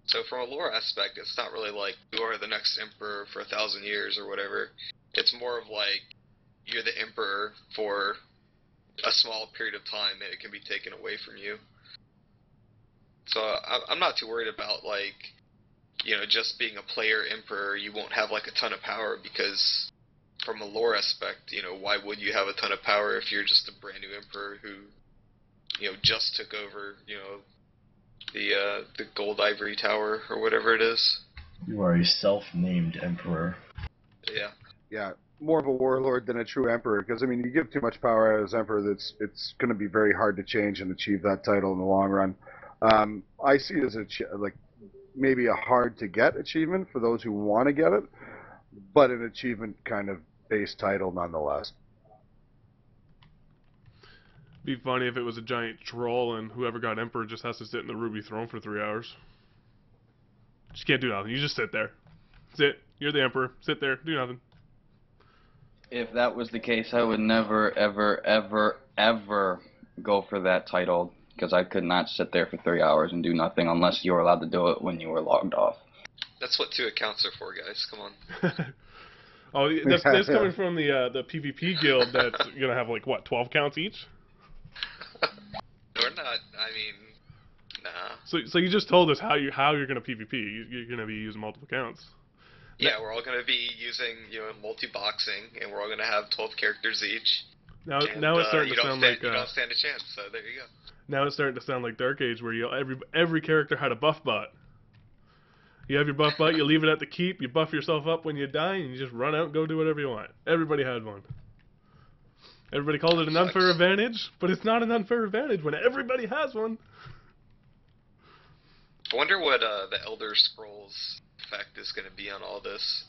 So from a lore aspect, it's not really like you are the next Emperor for 1,000 years or whatever. It's more of like you're the Emperor for a small period of time and it can be taken away from you. So I'm not too worried about like, you know, just being a player Emperor, you won't have like a ton of power, because from a lore aspect, you know, why would you have a ton of power if you're just a brand new Emperor who, you know, just took over, you know, the Gold Ivory Tower or whatever it is. You are a self-named Emperor. Yeah. Yeah, more of a warlord than a true emperor, because I mean, you give too much power as emperor, it's going to be very hard to change and achieve that title in the long run. I see it as like maybe a hard to get achievement for those who want to get it, but an achievement kind of based title nonetheless. Be funny if it was a giant troll and whoever got Emperor just has to sit in the Ruby Throne for 3 hours. Just can't do nothing. You just sit there. Sit. You're the Emperor. Sit there. Do nothing. If that was the case, I would never, ever, ever, ever go for that title, because I could not sit there for 3 hours and do nothing unless you were allowed to do it when you were logged off. That's what 2 accounts are for, guys. Come on. Oh, that's coming from the PvP guild that's gonna have like what, 12 counts each? Or not. I mean, nah. So you just told us how you're gonna PvP. You're gonna be using multiple counts. Yeah, we're all gonna be using, you know, multi-boxing, and we're all gonna have 12 characters each. Now And, it's starting to sound like you don't stand a chance. So there you go. now it's starting to sound like Dark Age, where every character had a buff bot. You have your buff bot, you leave it at the keep, you buff yourself up when you die, and you just run out and go do whatever you want. Everybody had one. Everybody called it an unfair advantage, but it's not an unfair advantage when everybody has one. I wonder what the Elder Scrolls effect is going to be on all this.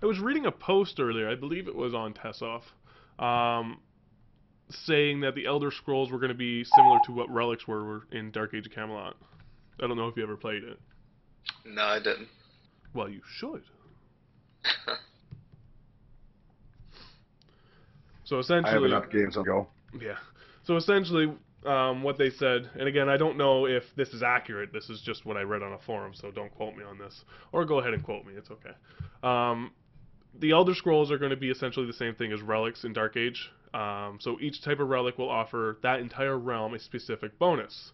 I was reading a post earlier, I believe it was on Tessoff, saying that the Elder Scrolls were going to be similar to what relics were in Dark Age of Camelot. I don't know if you ever played it. No, I didn't. Well, you should. So essentially, I have enough games on go. yeah. So essentially, what they said, and again, I don't know if this is accurate. This is just what I read on a forum, so don't quote me on this, or go ahead and quote me. It's okay. The Elder Scrolls are going to be essentially the same thing as relics in Dark Age. So each type of relic will offer that entire realm a specific bonus.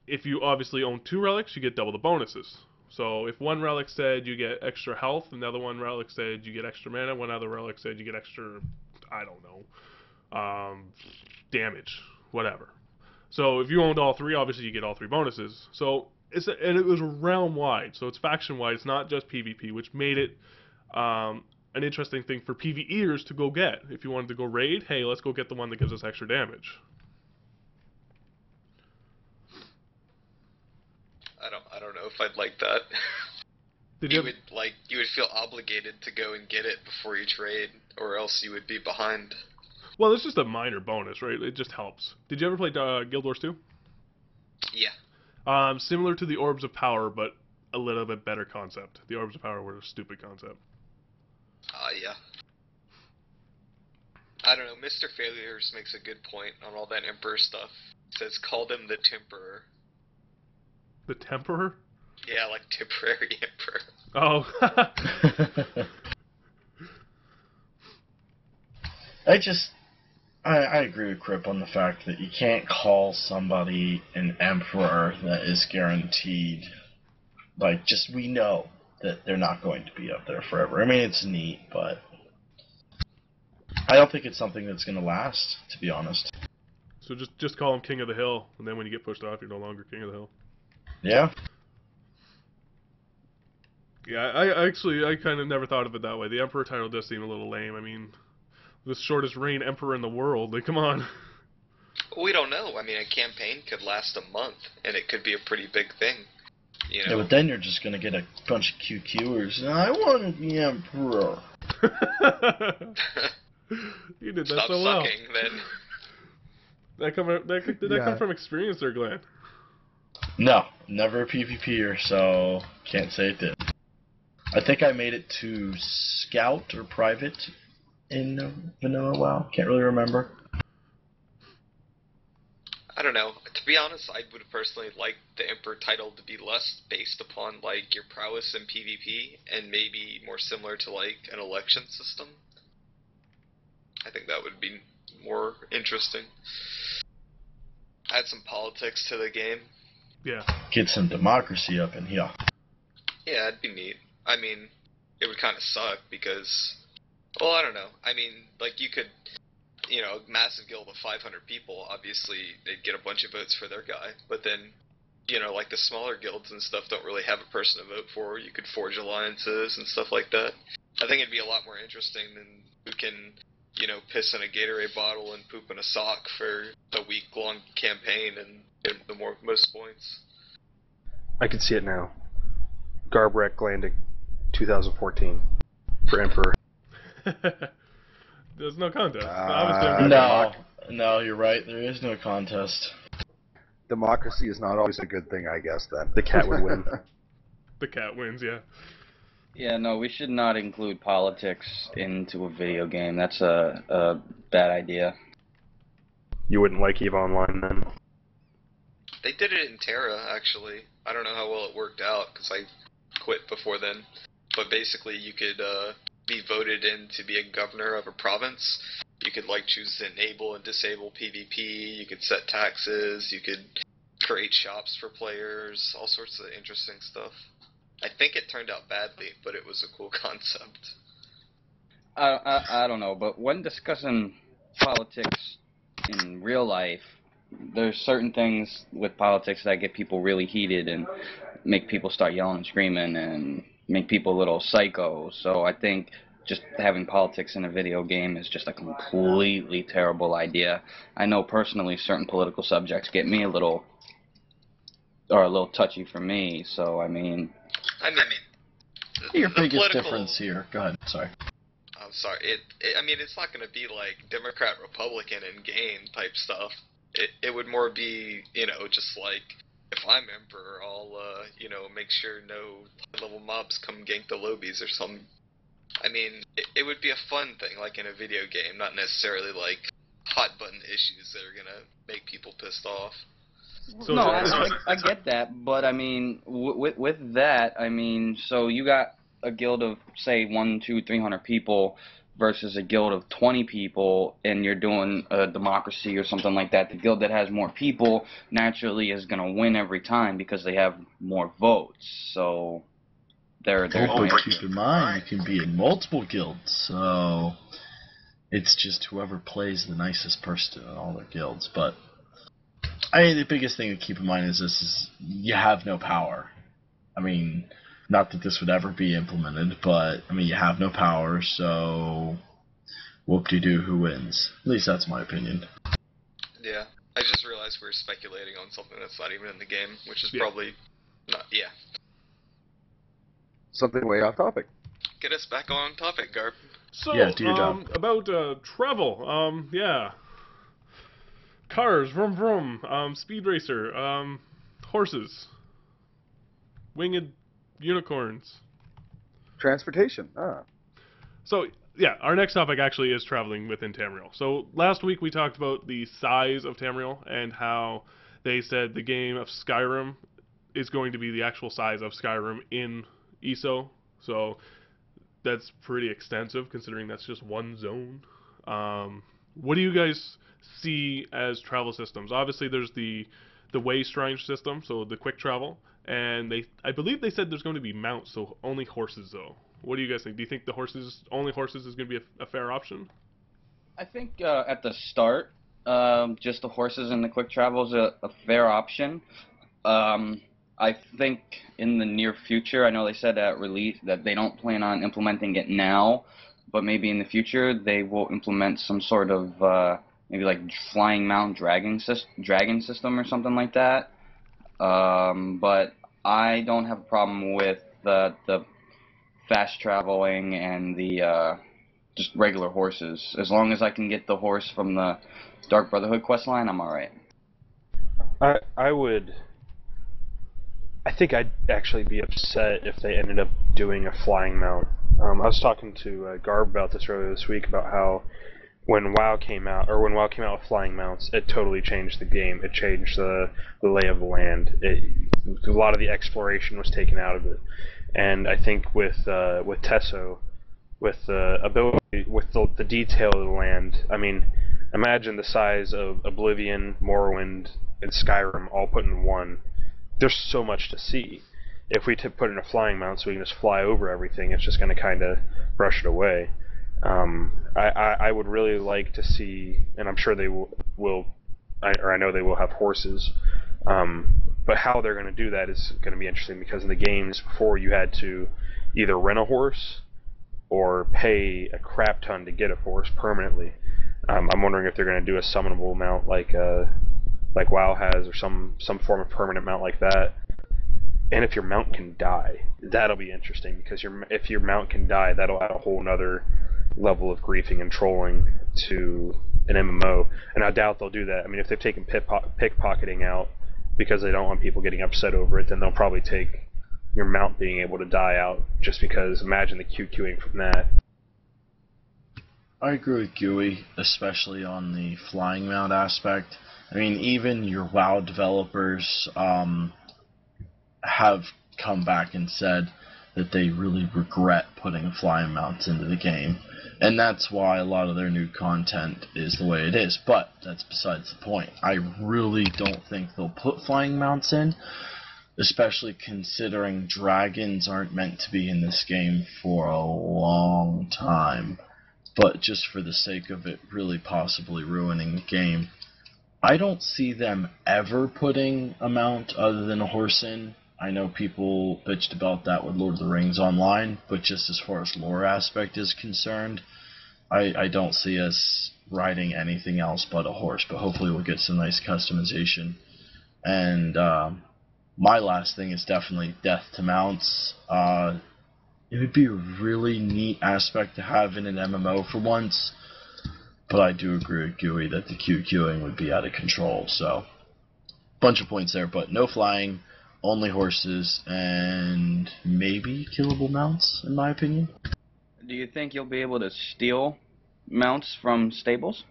If you obviously own 2 relics, you get double the bonuses. So if one relic said you get extra health, another one relic said you get extra mana, one other relic said you get extra, I don't know, damage, whatever. So if you owned all 3, obviously you get all 3 bonuses. So and it was realm wide, so it's faction wide. It's not just PvP, which made it an interesting thing for PvEers to go get. If you wanted to go raid, hey, let's go get the one that gives us extra damage. I don't know if I'd like that. You would feel obligated to go and get it before each raid, or else you would be behind. Well, it's just a minor bonus, right? It just helps. Did you ever play Guild Wars 2? Yeah. Similar to the Orbs of Power, but a little bit better concept. The Orbs of Power were a stupid concept. Yeah. I don't know. Mr. Failures makes a good point on all that Emperor stuff. He says, call them the Temperor. The Temperor? Yeah, like temporary Emperor. Oh. I agree with Crip on the fact that you can't call somebody an emperor that is guaranteed Like, just we know that they're not going to be up there forever. I mean, it's neat, but I don't think it's something that's going to last, to be honest. So just call him King of the Hill, and then when you get pushed off, you're no longer King of the Hill. Yeah. Yeah, I kind of never thought of it that way. The Emperor title does seem a little lame. I mean, the shortest reign Emperor in the world. Like, come on. We don't know. I mean, a campaign could last a month, and it could be a pretty big thing. You know? Yeah, but then you're just going to get a bunch of QQers. I want to be Emperor. You did that Stop so well. sucking, then. Did that come from experience or Glenn? No, never a PvPer, so can't say it did. I think I made it to Scout or Private in Vanilla WoW. Can't really remember. I don't know. To be honest, I would personally like the Emperor title to be less based upon, like, your prowess in PvP, and maybe more similar to, like, an election system. I think that would be more interesting. Add some politics to the game. Yeah. Get some democracy up in here. Yeah, it'd be neat. I mean, it would kind of suck because, well, I don't know. I mean, like, you could, you know, a massive guild of 500 people, obviously, they'd get a bunch of votes for their guy. But then, you know, like, the smaller guilds and stuff don't really have a person to vote for. You could forge alliances and stuff like that. I think it'd be a lot more interesting than who can, you know, piss in a Gatorade bottle and poop in a sock for a week-long campaign and get the most points. I can see it now. Garbrek landing 2014 for Emperor. There's no contest. No, you're right. There is no contest. Democracy is not always a good thing, I guess, then. The cat would win. The cat wins, yeah. Yeah, no, we should not include politics into a video game. That's a bad idea. You wouldn't like EVE Online then? They did it in Terra, actually. I don't know how well it worked out, because I quit before then. But basically, you could be voted in to be a governor of a province. You could, like, choose to enable and disable PvP. You could set taxes. You could create shops for players. All sorts of interesting stuff. I think it turned out badly, but it was a cool concept. I don't know, but when discussing politics in real life, there's certain things with politics that get people really heated and make people start yelling and screaming and make people a little psycho. So I think just having politics in a video game is just a completely terrible idea. I know personally certain political subjects get me a little touchy for me, so I mean, Your biggest political difference here. Go ahead. Sorry. I'm sorry. I mean, it's not going to be like Democrat, Republican in game type stuff. It would more be, you know, just like, if I'm Emperor, I'll, you know, make sure no high-level mobs come gank the lobbies or something. I mean, it would be a fun thing, like in a video game, not necessarily like hot-button issues that are going to make people pissed off. So no, I get that, but I mean, with that, I mean, so you got a guild of, say, 300 people versus a guild of 20 people, and you're doing a democracy or something like that. The guild that has more people naturally is going to win every time because they have more votes. So they're But keep in mind, you can be in multiple guilds, so it's just whoever plays the nicest person in all their guilds. But I mean, the biggest thing to keep in mind is you have no power. I mean, not that this would ever be implemented, but I mean, you have no power, so whoop-de-doo, who wins? At least that's my opinion. Yeah. I just realized we were speculating on something that's not even in the game, which is probably not, Something way off topic. Get us back on topic, Garb. So, Yeah, do your job. About travel, yeah. Cars, vroom vroom, speed racer, horses, winged unicorns. Transportation. So, yeah, our next topic actually is traveling within Tamriel. So, last week we talked about the size of Tamriel and how they said the game of Skyrim is going to be the actual size of Skyrim in ESO. So, that's pretty extensive considering that's just one zone. What do you guys see as travel systems? Obviously, there's the way shrine system, so the quick travel. and I believe they said there's going to be mounts, so only horses though. What do you guys think? Do you think the only horses is going to be a fair option? I think at the start, just the horses and the quick travel is a fair option. I think in the near future, I know they said at release that they don't plan on implementing it now, but maybe in the future they will implement some sort of maybe like flying mount dragon system or something like that. But I don't have a problem with the fast traveling and the just regular horses. As long as I can get the horse from the Dark Brotherhood quest line, I'm alright. I think I'd actually be upset if they ended up doing a flying mount. I was talking to Garb about this earlier this week about how when WoW came out with flying mounts, it totally changed the game. It changed the lay of the land. A lot of the exploration was taken out of it, and I think with Tesso, with the ability, with the detail of the land. I mean, imagine the size of Oblivion, Morrowind, and Skyrim all put in one. There's so much to see. If we put in a flying mount so we can just fly over everything, it's just going to kind of brush it away. I would really like to see, and I'm sure they will, I know they will have horses, but how they're going to do that is going to be interesting, because in the games before you had to either rent a horse or pay a crap ton to get a horse permanently. I'm wondering if they're going to do a summonable mount like WoW has, or some form of permanent mount like that. And if your mount can die, that'll be interesting, because if your mount can die, that'll add a whole nother level of griefing and trolling to an MMO. And I doubt they'll do that. I mean, if they've taken pickpocketing out because they don't want people getting upset over it, then they'll probably take your mount being able to die out, just because imagine the QQing from that. I agree with Gooey, especially on the flying mount aspect. I mean, even your WoW developers have come back and said that they really regret putting flying mounts into the game. And that's why a lot of their new content is the way it is. But that's besides the point. I really don't think they'll put flying mounts in, especially considering dragons aren't meant to be in this game for a long time. But just for the sake of it really possibly ruining the game, I don't see them ever putting a mount other than a horse in. I know people bitched about that with Lord of the Rings Online, but just as far as lore aspect is concerned, I don't see us riding anything else but a horse, but hopefully we'll get some nice customization. And my last thing is definitely death to mounts. It would be a really neat aspect to have in an MMO for once, but I do agree with Gooey that the QQing would be out of control, so bunch of points there, but no flying, only horses, and maybe killable mounts, in my opinion. Do you think you'll be able to steal mounts from stables?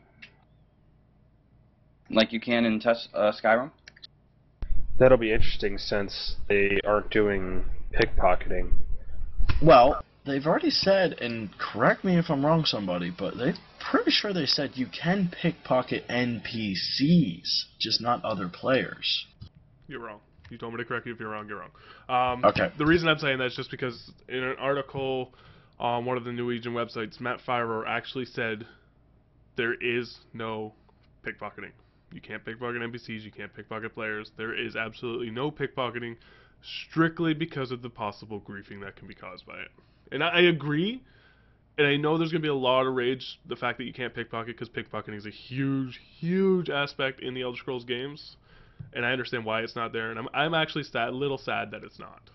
Like you can in Skyrim? That'll be interesting, since they aren't doing pickpocketing. Well, they've already said, and correct me if I'm wrong, somebody, but they're pretty sure they said you can pickpocket NPCs, just not other players. You're wrong. You told me to correct you. If you're wrong, you're wrong. Okay. The reason I'm saying that is just because in an article on one of the Norwegian websites, Matt Firer actually said there is no pickpocketing. You can't pickpocket NPCs, you can't pickpocket players. There is absolutely no pickpocketing, strictly because of the possible griefing that can be caused by it. And I agree, and I know there's going to be a lot of rage, the fact that you can't pickpocket, because pickpocketing is a huge, huge aspect in the Elder Scrolls games, and I understand why it's not there, and I'm actually a little sad that it's not.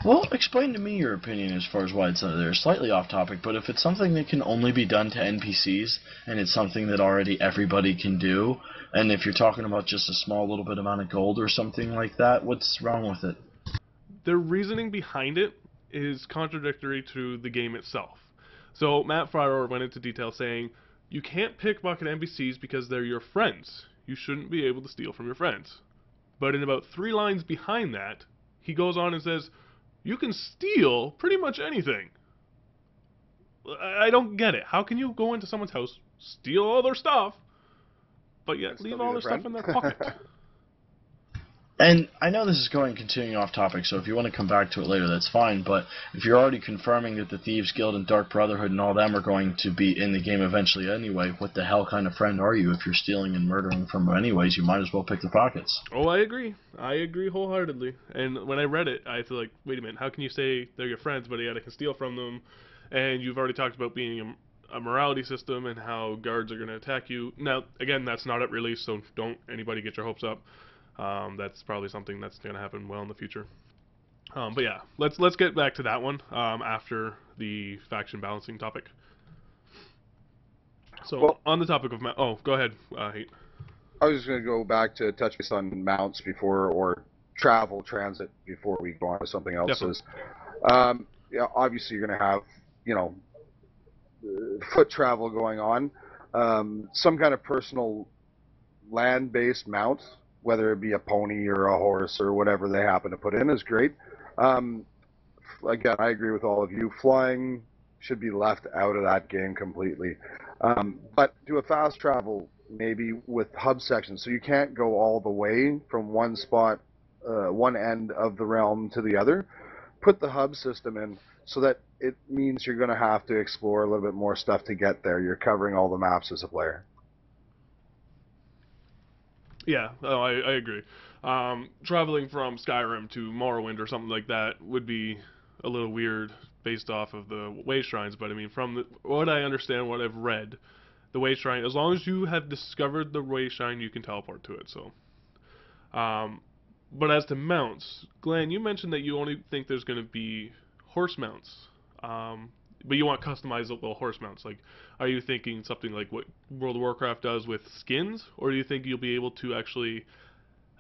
Well, explain to me your opinion as far as why it's not there. Slightly off topic, but if it's something that can only be done to NPCs, and it's something that already everybody can do, and if you're talking about just a small little bit amount of gold or something like that, what's wrong with it? Their reasoning behind it is contradictory to the game itself. So Matt Fryer went into detail saying, you can't pickpocket NPCs because they're your friends. You shouldn't be able to steal from your friends. But in about 3 lines behind that, he goes on and says, you can steal pretty much anything. I don't get it. How can you go into someone's house, steal all their stuff, but yet leave all their stuff in their pocket? And I know this is continuing off topic, so if you want to come back to it later, that's fine, but if you're already confirming that the Thieves Guild and Dark Brotherhood and all them are going to be in the game eventually anyway, what the hell kind of friend are you? If you're stealing and murdering from them anyways, you might as well pick the pockets. Oh, I agree. I agree wholeheartedly. And when I read it, I feel like, wait a minute, how can you say they're your friends, but yet I can steal from them? And you've already talked about being a morality system and how guards are going to attack you. Now, again, that's not at release, so don't anybody get your hopes up. That's probably something that's going to happen well in the future. But yeah, let's get back to that one after the faction balancing topic. So Well, on the topic of go ahead, Hate. I was just going to go back to touch base on mounts before, or travel, transit, before we go on to something else. Yeah, obviously you're going to have, foot travel going on. Some kind of personal land-based mount, whether it be a pony or a horse or whatever they happen to put in, is great. Again, I agree with all of you. Flying should be left out of that game completely. But do a fast travel, maybe with hub sections, so you can't go all the way from one spot, one end of the realm to the other. Put the hub system in so that it means you're going to have to explore a little bit more stuff to get there. You're covering all the maps as a player. Yeah, I agree. Traveling from Skyrim to Morrowind or something like that would be a little weird based off of the way shrines, but I mean, from what I understand, what I've read, the way shrine, as long as you have discovered the way shrine, you can teleport to it. So, but as to mounts, Glenn, you mentioned that you only think there's going to be horse mounts, but you want customizable horse mounts. Like, are you thinking something like what World of Warcraft does with skins, or do you think you'll be able to actually,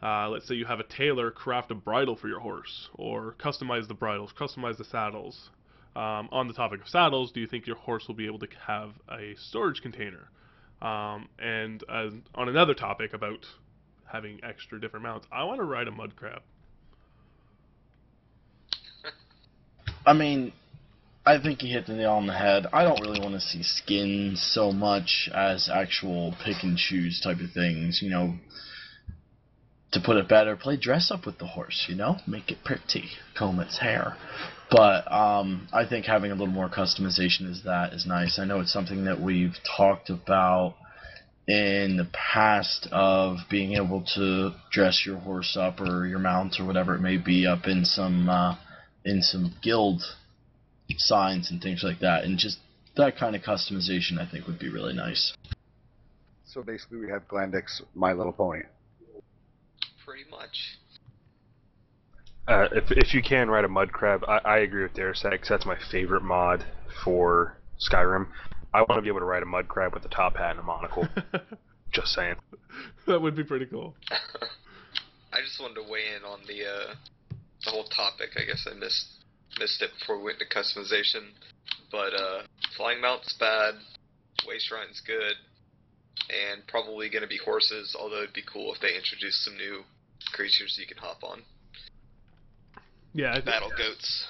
let's say you have a tailor craft a bridle for your horse, or customize the bridles, customize the saddles? On the topic of saddles, do you think your horse will be able to have a storage container? And on another topic about having extra different mounts, I want to ride a mud crab. I mean, I think you hit the nail on the head. I don't really want to see skins so much as actual pick and choose type of things, To put it better, play dress up with the horse, Make it pretty, comb its hair. But I think having a little more customization is nice. I know it's something that we've talked about in the past, of being able to dress your horse up or your mount or whatever it may be up in some guild signs and things like that, and just that kind of customization I think would be really nice. So basically we have Glandix My Little Pony. Pretty much. If you can ride a mud crab, I agree with Darasek, because that's my favorite mod for Skyrim. I want to be able to ride a mud crab with a top hat and a monocle. Just saying. That would be pretty cool. I just wanted to weigh in on the whole topic. I guess I missed it before we went to customization. But flying mount's bad, way shrine's good, and probably going to be horses, although it'd be cool if they introduced some new creatures you can hop on. Yeah. Battle goats.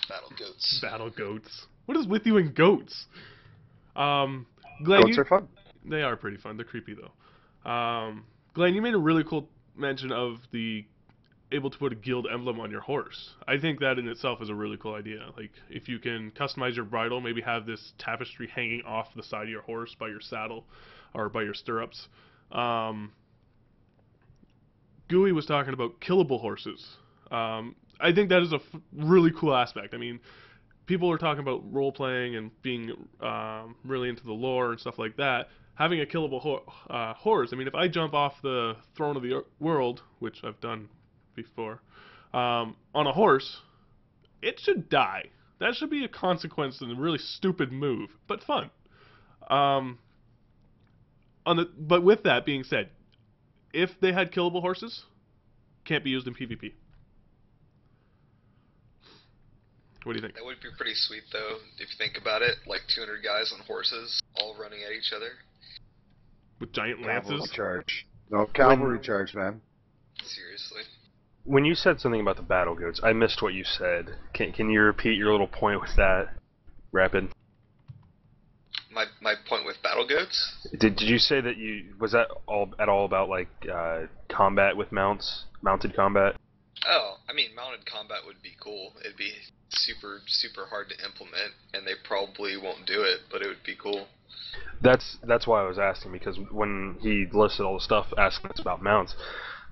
Battle goats. Battle goats. What is with you and goats? Glenn, Goats are fun. They are pretty fun. They're creepy though. Glenn, you made a really cool mention of the able to put a guild emblem on your horse. I think that in itself is a really cool idea. Like, if you can customize your bridle, maybe have this tapestry hanging off the side of your horse by your saddle or by your stirrups. Gooey was talking about killable horses. I think that is a really cool aspect. I mean, people are talking about role-playing and being really into the lore and stuff like that. Having a killable horse, I mean, if I jump off the throne of the world, which I've done before, on a horse, it should die. That should be a consequence and a really stupid move, but fun. But with that being said, if they had killable horses, can't be used in PvP. What do you think? That would be pretty sweet, though, if you think about it. Like 200 guys on horses, all running at each other. With giant Cavalry lances? charge. No, cavalry charge, man. Seriously. When you said something about the battle goats, I missed what you said. Can you repeat your little point with that, Rapid? my point with battle goats. Did you say that was that all at all about like combat with mounts, mounted combat? Oh, I mean, mounted combat would be cool. It'd be super hard to implement, and they probably won't do it, but it would be cool. That's why I was asking, because when he listed all the stuff, asking us about mounts,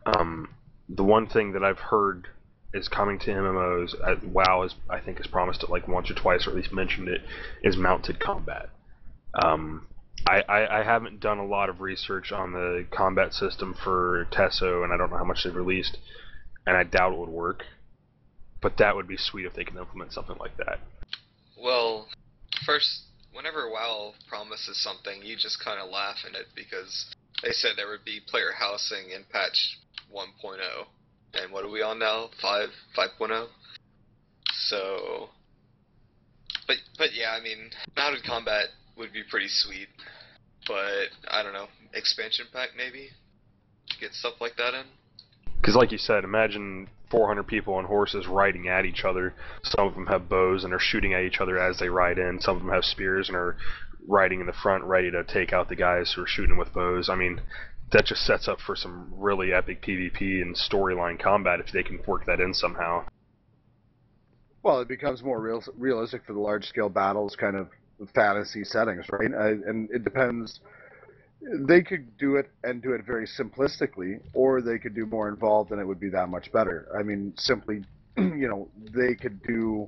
the one thing that I've heard is coming to MMOs, WoW I think has promised it like once or twice, or at least mentioned it, is mounted combat. I haven't done a lot of research on the combat system for Tesso, and I don't know how much they've released, and I doubt it would work. But that would be sweet if they can implement something like that. Well, first, whenever WoW promises something, you just kind of laugh at it, because they said there would be player housing in patch 1.0. And what are we on now? 5.0? So... But yeah, I mean, mounted combat would be pretty sweet. But, I don't know, expansion pack maybe? Get stuff like that in? Because like you said, imagine 400 people on horses riding at each other. Some of them have bows and are shooting at each other as they ride in. Some of them have spears and are riding in the front, ready to take out the guys who are shooting with bows. I mean, that just sets up for some really epic PvP and storyline combat if they can work that in somehow. Well, it becomes more realistic for the large-scale battles, kind of fantasy settings, right? And it depends. They could do it and do it very simplistically, or they could do more involved, and it would be that much better. I mean, simply, they could do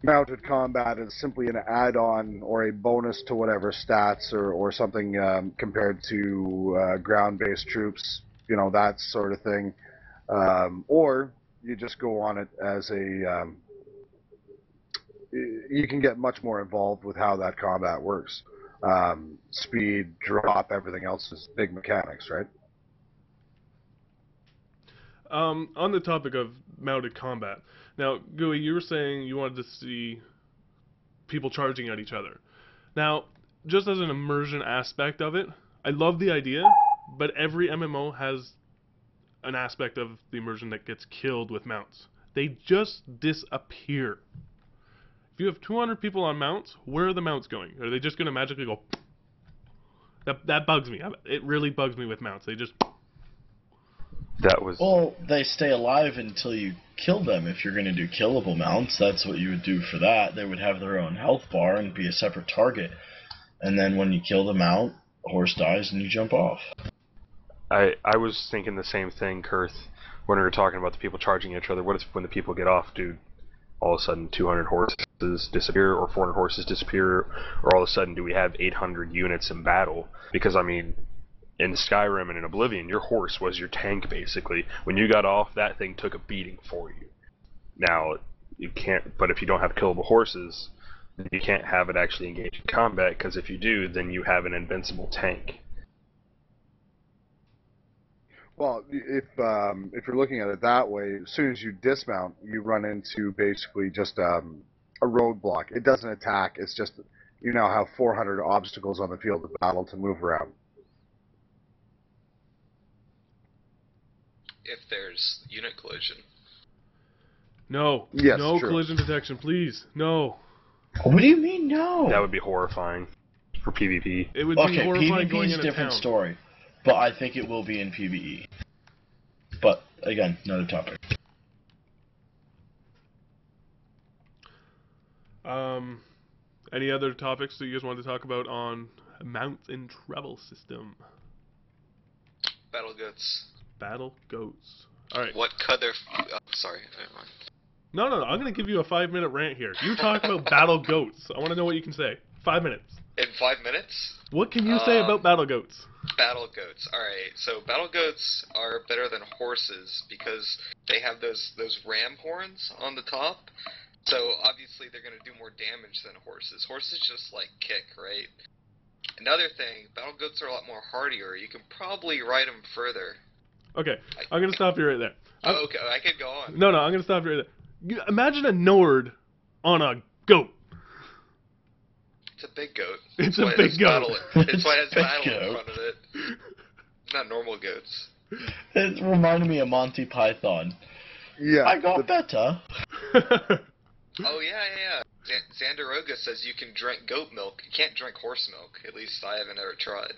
mounted combat as simply an add-on or a bonus to whatever stats or something compared to ground-based troops, that sort of thing. Or you just go on it as a... you can get much more involved with how that combat works. Speed, drop, everything else is big mechanics, right? On the topic of mounted combat, now, Gooey, you were saying you wanted to see people charging at each other. Now, just as an immersion aspect of it, I love the idea, but every MMO has an aspect of the immersion that gets killed with mounts. They just disappear. If you have 200 people on mounts, where are the mounts going? Are they just going to magically go... That bugs me. It really bugs me with mounts. They just... Well, they stay alive until you kill them. If you're going to do killable mounts, that's what you would do for that. They would have their own health bar and be a separate target. And then when you kill the mount, the horse dies and you jump off. I was thinking the same thing, Kurth, when we were talking about the people charging each other. What if when the people get off, dude, all of a sudden 200 horses disappear, or 400 horses disappear, or all of a sudden do we have 800 units in battle? Because, I mean, in Skyrim and in Oblivion, your horse was your tank, basically. When you got off, that thing took a beating for you. Now, you can't, but if you don't have killable horses, then you can't have it actually engage in combat, because if you do, then you have an invincible tank. Well, if you're looking at it that way, as soon as you dismount, you run into basically just a roadblock. It doesn't attack. It's just you now have 400 obstacles on the field of battle to move around. If there's unit collision. No. Yes, no true. collision detection, please. No. What do you mean, no? That would be horrifying for PvP. It would be horrifying PvP going is in a different town. story. But I think it will be in PvE. But, again, another topic. Any other topics that you guys want to talk about on mounts and travel system? Battle goats. Battle goats. Alright. What color... sorry, never mind. No, I'm going to give you a 5-minute rant here. You talk about battle goats. I want to know what you can say. 5 minutes. In 5 minutes? What can you say about battle goats? Battle goats. Alright, so battle goats are better than horses because they have those ram horns on the top. So obviously they're going to do more damage than horses. Horses just like kick, right? Another thing, battle goats are a lot more hardier. You can probably ride them further. Okay, I'm going to stop you right there. Okay, I could go on. No, I'm going to stop you right there. Imagine a Nord on a goat. It's a big goat. It's a big goat. It's why it has Big battle in goat. front of it. It's not normal goats. It reminded me of Monty Python. Yeah. I got better. Oh, yeah. Xanderoga says you can drink goat milk. You can't drink horse milk. At least I haven't ever tried.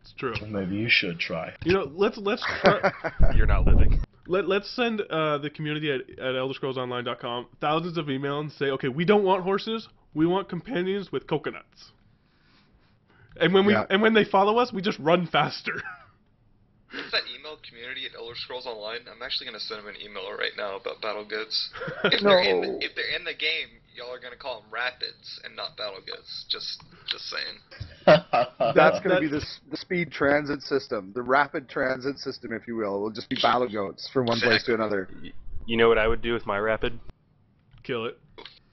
It's true. Well, maybe you should try. You know, let's try. You're not living. Let's send the community at ElderScrollsOnline.com thousands of emails and say, okay, we don't want horses. We want companions with coconuts. And when they follow us, we just run faster. What's that email community at Elder Scrolls Online? I'm actually gonna send them an email right now about battle goats. If they're in the game, y'all are gonna call them rapids and not battle goats. Just saying. That's going to be the speed transit system, the rapid transit system, if you will. It will just be battle goats from one place to another. You know what I would do with my rapid? Kill it.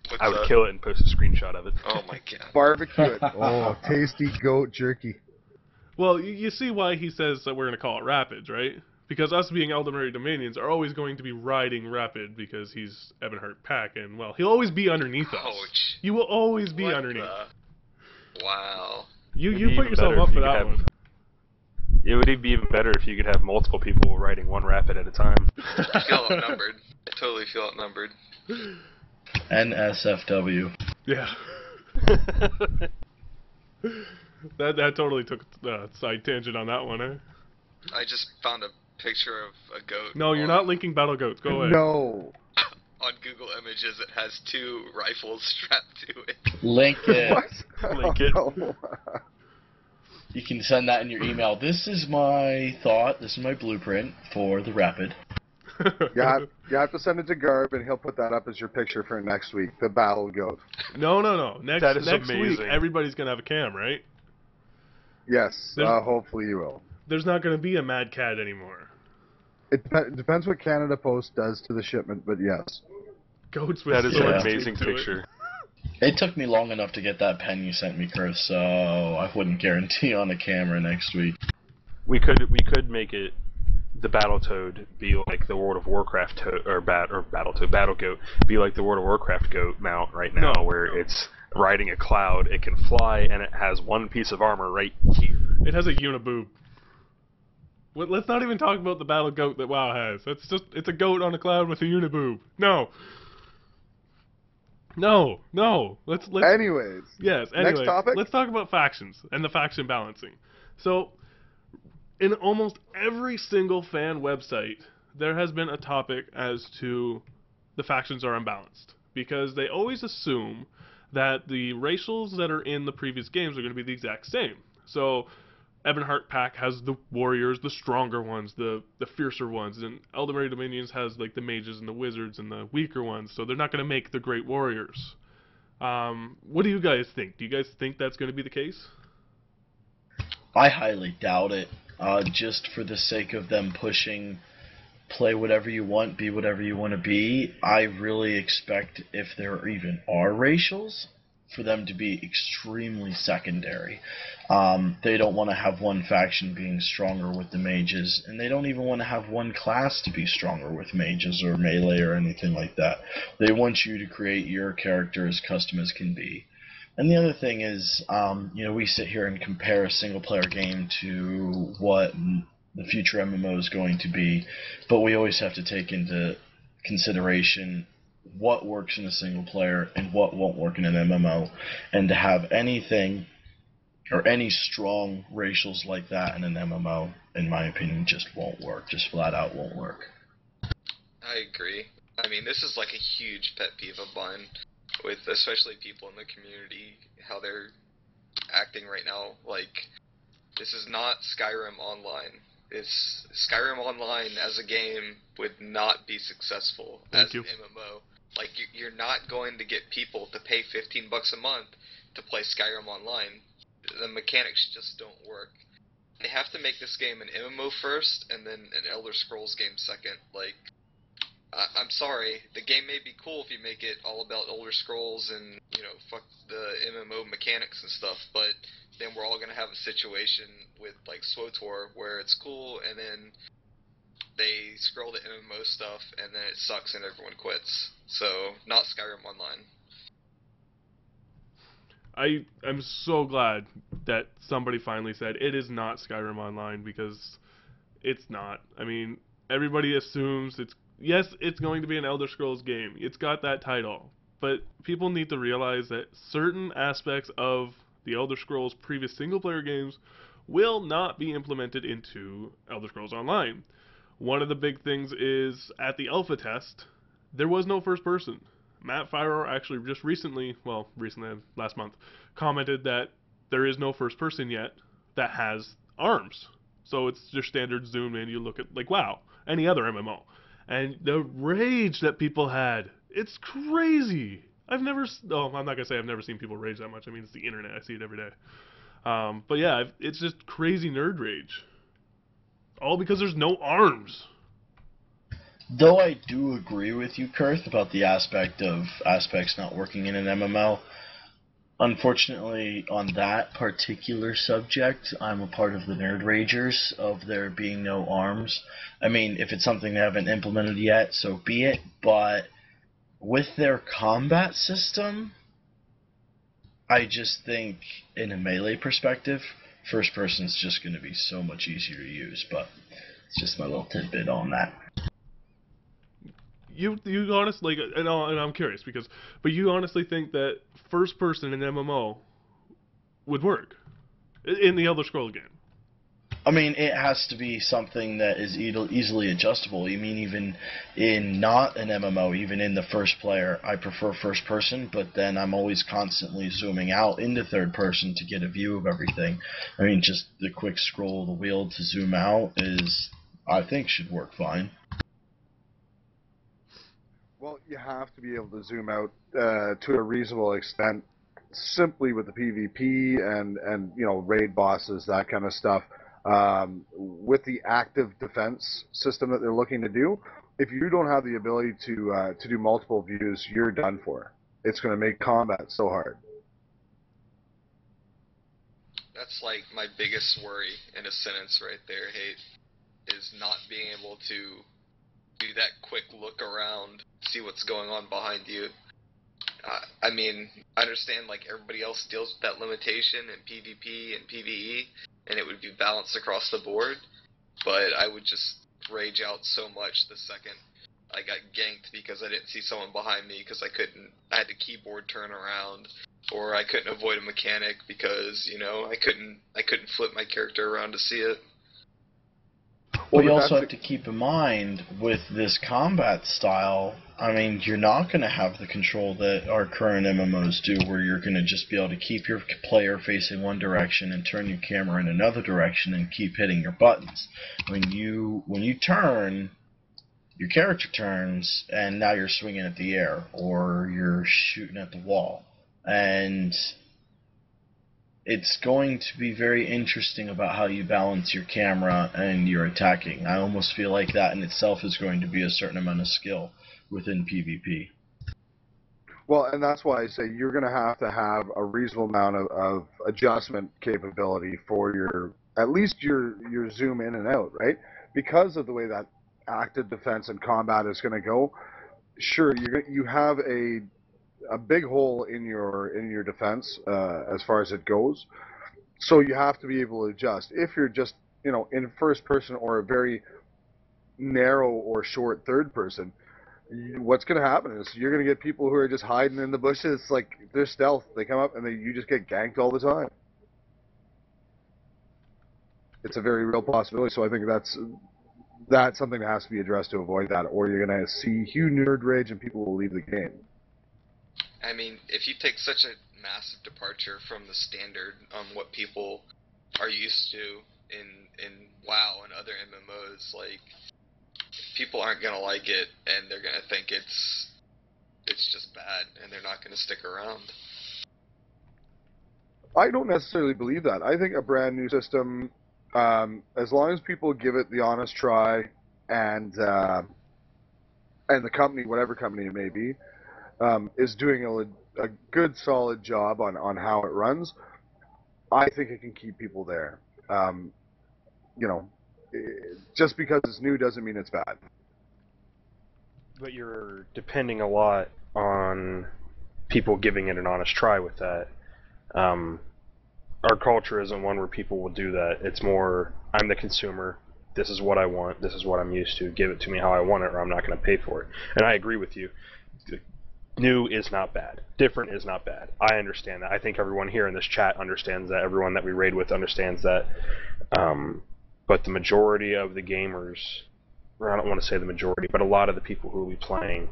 What's I would that? kill it and post a screenshot of it. Oh my god. Barbecue it. Oh, tasty goat jerky. Well, you see why he says that we're going to call it rapids, right? Because us being Elderberry Dominions are always going to be riding rapid because he's Ebonheart Pack, and, well, he'll always be underneath us. Ouch. You will always be What underneath. Wow. You It'd be put even yourself better up if for you could that have- one. It would be even better if you could have multiple people riding one rapid at a time. I feel outnumbered. I totally feel outnumbered. NSFW. Yeah. That totally took a side tangent on that one, eh? I just found a picture of a goat. No, you're not linking battle goats. Go away. No. On Google Images, it has 2 rifles strapped to it. Link it. What? Link it. Oh, no. You can send that in your email. This is my thought. This is my blueprint for the rapid. You have to send it to Garb, and he'll put that up as your picture for next week, the battle goat. No. That is next week, amazing. everybody's going to have a cam, right? Yes, There's- hopefully you will. There's not going to be a Mad Cat anymore. It depends what Canada Post does to the shipment, but yes. Goats with That is swords an amazing taped to it. picture. It took me long enough to get that pen you sent me, Chris, so I wouldn't guarantee on the camera next week. We could make it the Battletoad be like the World of Warcraft Battle Goat be like the World of Warcraft goat mount right now, No. where it's riding a cloud, it can fly, and it has one piece of armor right here. It has a uniboob. Let's not even talk about the battle goat that WoW has. It's a goat on a cloud with a uniboob. No. Let's Anyways, yes. next Anyway, topic? let's talk about factions and the faction balancing. So, in almost every single fan website, there has been a topic as to the factions are unbalanced because they always assume that the racials that are in the previous games are going to be the exact same. So, Ebonheart Pack has the warriors, the stronger ones, the fiercer ones, and Elderberry Dominions has like the mages and the wizards and the weaker ones. So they're not going to make the great warriors. What do you guys think? Do you guys think that's going to be the case? I highly doubt it, just for the sake of them pushing play whatever you want, be whatever you want to be. I really expect, if there even are racials, for them to be extremely secondary. They don't want to have one faction being stronger with the mages, and they don't even want to have one class to be stronger with mages or melee or anything like that. They want you to create your character as custom as can be. And the other thing is, we sit here and compare a single-player game to what the future MMO is going to be, but we always have to take into consideration what works in a single player and what won't work in an MMO, and to have anything or any strong racials like that in an MMO, in my opinion, just won't work. Just flat out won't work. I agree. I mean, this is like a huge pet peeve of mine, with especially people in the community, how they're acting right now. Like, this is not Skyrim Online. Skyrim Online as a game would not be successful as an MMO. Like, you're not going to get people to pay $15 a month to play Skyrim Online. The mechanics just don't work. They have to make this game an MMO first, and then an Elder Scrolls game second. Like, I'm sorry, the game may be cool if you make it all about Elder Scrolls and, fuck the MMO mechanics and stuff, but then we're all going to have a situation with, like, SWTOR, where it's cool, and then they scroll the MMO stuff, and then it sucks and everyone quits. So, not Skyrim Online. I'm so glad that somebody finally said it is not Skyrim Online, because it's not. I mean, everybody assumes it's going to be an Elder Scrolls game. It's got that title. but people need to realize that certain aspects of the Elder Scrolls previous single-player games will not be implemented into Elder Scrolls Online. One of the big things is, at the alpha test, there was no first person. Matt Firor actually just recently, last month, commented that there is no first person yet that has arms. So it's your standard zoom in, you look at, like, wow, any other MMO. And the rage that people had, it's crazy. I'm not going to say I've never seen people rage that much. I mean, it's the internet. I see it every day. But yeah, it's just crazy nerd rage. All because there's no arms. Though I do agree with you, Kurth, about the aspect of aspects not working in an MMO, unfortunately, on that particular subject, I'm a part of the nerd ragers of there being no arms. I mean, if it's something they haven't implemented yet, so be it, but with their combat system, I just think, in a melee perspective, first person's just going to be so much easier to use, but it's just my little tidbit on that. You honestly, and I'm curious, but you honestly think that first person in MMO would work in the Elder Scrolls game? I mean, it has to be something that is easily adjustable. You mean even in not an MMO, even in the first player, I prefer first person, but then I'm always constantly zooming out into third person to get a view of everything. I mean, just the quick scroll of the wheel to zoom out I think should work fine. Well, you have to be able to zoom out to a reasonable extent, simply with the PvP and raid bosses, that kind of stuff. With the active defense system that they're looking to do, if you don't have the ability to do multiple views, you're done for. It's going to make combat so hard. That's like my biggest worry in a sentence right there, Hate, is not being able to do that quick look around, see what's going on behind you. I mean, I understand like everybody else deals with that limitation in PvP and PvE, and it would be balanced across the board, but I would just rage out so much the second I got ganked because I didn't see someone behind me because I had to keyboard turn around, or I couldn't avoid a mechanic because, I couldn't flip my character around to see it. Well, you also have to keep in mind, with this combat style, I mean, you're not going to have the control that our current MMOs do, where you're going to just be able to keep your player facing one direction and turn your camera in another direction and keep hitting your buttons. When you turn, your character turns, and now you're swinging at the air, or you're shooting at the wall. And it's going to be very interesting about how you balance your camera and your attacking. I almost feel like that in itself is going to be a certain amount of skill within PvP. Well, and that's why I say you're going to have a reasonable amount of adjustment capability for at least your zoom in and out, right? Because of the way that active defense and combat is going to go. Sure, you have a big hole in your defense as far as it goes, so you have to be able to adjust. If you're just in first person or a very narrow or short third person, what's going to happen is you're going to get people who are just hiding in the bushes. It's like they're stealth. They come up and you just get ganked all the time. It's a very real possibility. So I think that's something that has to be addressed to avoid that, or you're going to see huge nerd rage and people will leave the game. I mean, if you take such a massive departure from the standard on what people are used to in WoW and other MMOs, like, people aren't gonna like it, and they're gonna think it's just bad, and they're not gonna stick around. I don't necessarily believe that. I think a brand new system, as long as people give it the honest try, and the company, whatever company it may be, is doing a good, solid job on how it runs, I think it can keep people there. Just because it's new doesn't mean it's bad. But you're depending a lot on people giving it an honest try with that. Our culture isn't one where people will do that. It's more, I'm the consumer, this is what I want, this is what I'm used to, give it to me how I want it or I'm not going to pay for it. And I agree with you. new is not bad. Different is not bad. I understand that. I think everyone here in this chat understands that. Everyone that we raid with understands that. But the majority of the gamers, or I don't want to say the majority, but a lot of the people who will be playing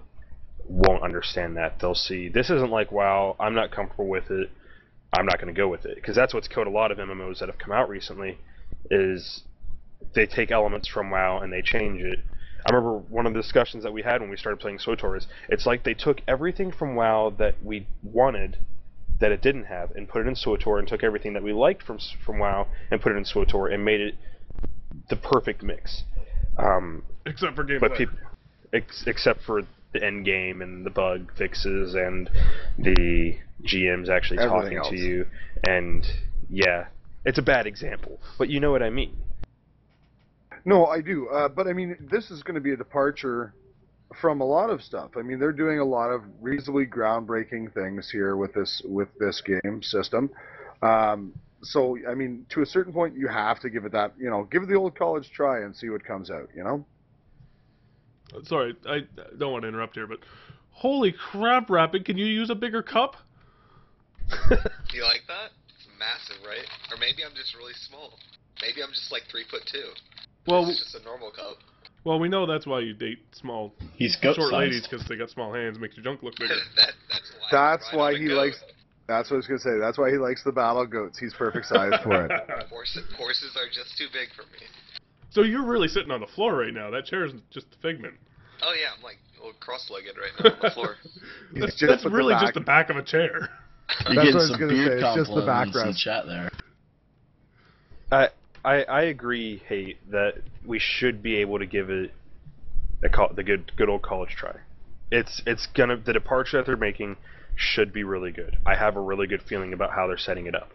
won't understand that. They'll see, this isn't like WoW, I'm not comfortable with it, I'm not going to go with it. Because that's what's killed a lot of MMOs that have come out recently, is they take elements from WoW and they change it. I remember one of the discussions that we had when we started playing SWTOR is, it's like they took everything from WoW that we wanted, that it didn't have, and put it in SWTOR, and took everything that we liked from WoW and put it in SWTOR, and made it the perfect mix. Except for gameplay. But except for the end game and the bug fixes and the GMs actually Everything talking to else. you. And yeah, it's a bad example, but you know what I mean. No, I do. But I mean, this is going to be a departure from a lot of stuff. I mean, they're doing a lot of reasonably groundbreaking things here with this game system. So, I mean, to a certain point, you have to give it that, give it the old college try and see what comes out, Sorry, I don't want to interrupt here, but holy crap, Rapid, can you use a bigger cup? Do you like that? It's massive, right? Or maybe I'm just really small. Maybe I'm just like 3'2". Well, It's just a normal cup. well, we know that's why you date small, He's goat short sized. ladies, because they got small hands, makes your junk look bigger. That's I why ride on a he goat. likes. That's what I was going to say. That's why he likes the battle goats. He's perfect size for it. Horses are just too big for me. So you're really sitting on the floor right now. That chair is just a figment. Oh yeah, I'm like a little cross-legged right now on the floor. That's, just that's with the really back- just the back of a chair. You're That's getting what I was some gonna beard say, it's just the compliments in backrest. chat there. I agree, Hate, that we should be able to give it the good old college try. The departure that they're making should be really good. I have a really good feeling about how they're setting it up.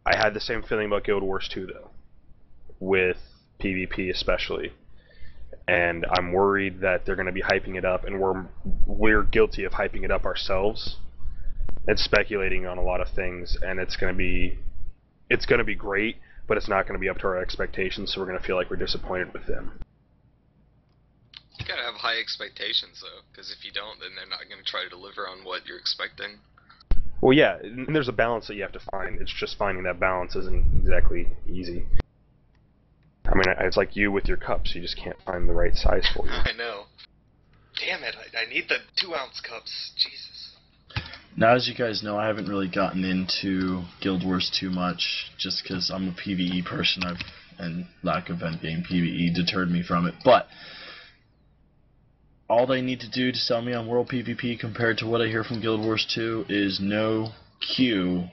I had the same feeling about Guild Wars 2 though, with PvP especially, and I'm worried that they're going to be hyping it up, and we're guilty of hyping it up ourselves and speculating on a lot of things, and it's going to be great, but it's not going to be up to our expectations, so we're going to feel like we're disappointed with them. You gotta have high expectations though, because if you don't, then they're not gonna try to deliver on what you're expecting. Well, yeah, and there's a balance that you have to find. It's just finding that balance isn't exactly easy. I mean, it's like you with your cups. You just can't find the right size for you. I know. Damn it, I need the 2-ounce cups. Jesus. Now, as you guys know, I haven't really gotten into Guild Wars too much, just because I'm a PvE person, and lack of endgame PvE deterred me from it. But all they need to do to sell me on World PvP compared to what I hear from Guild Wars 2 is no queue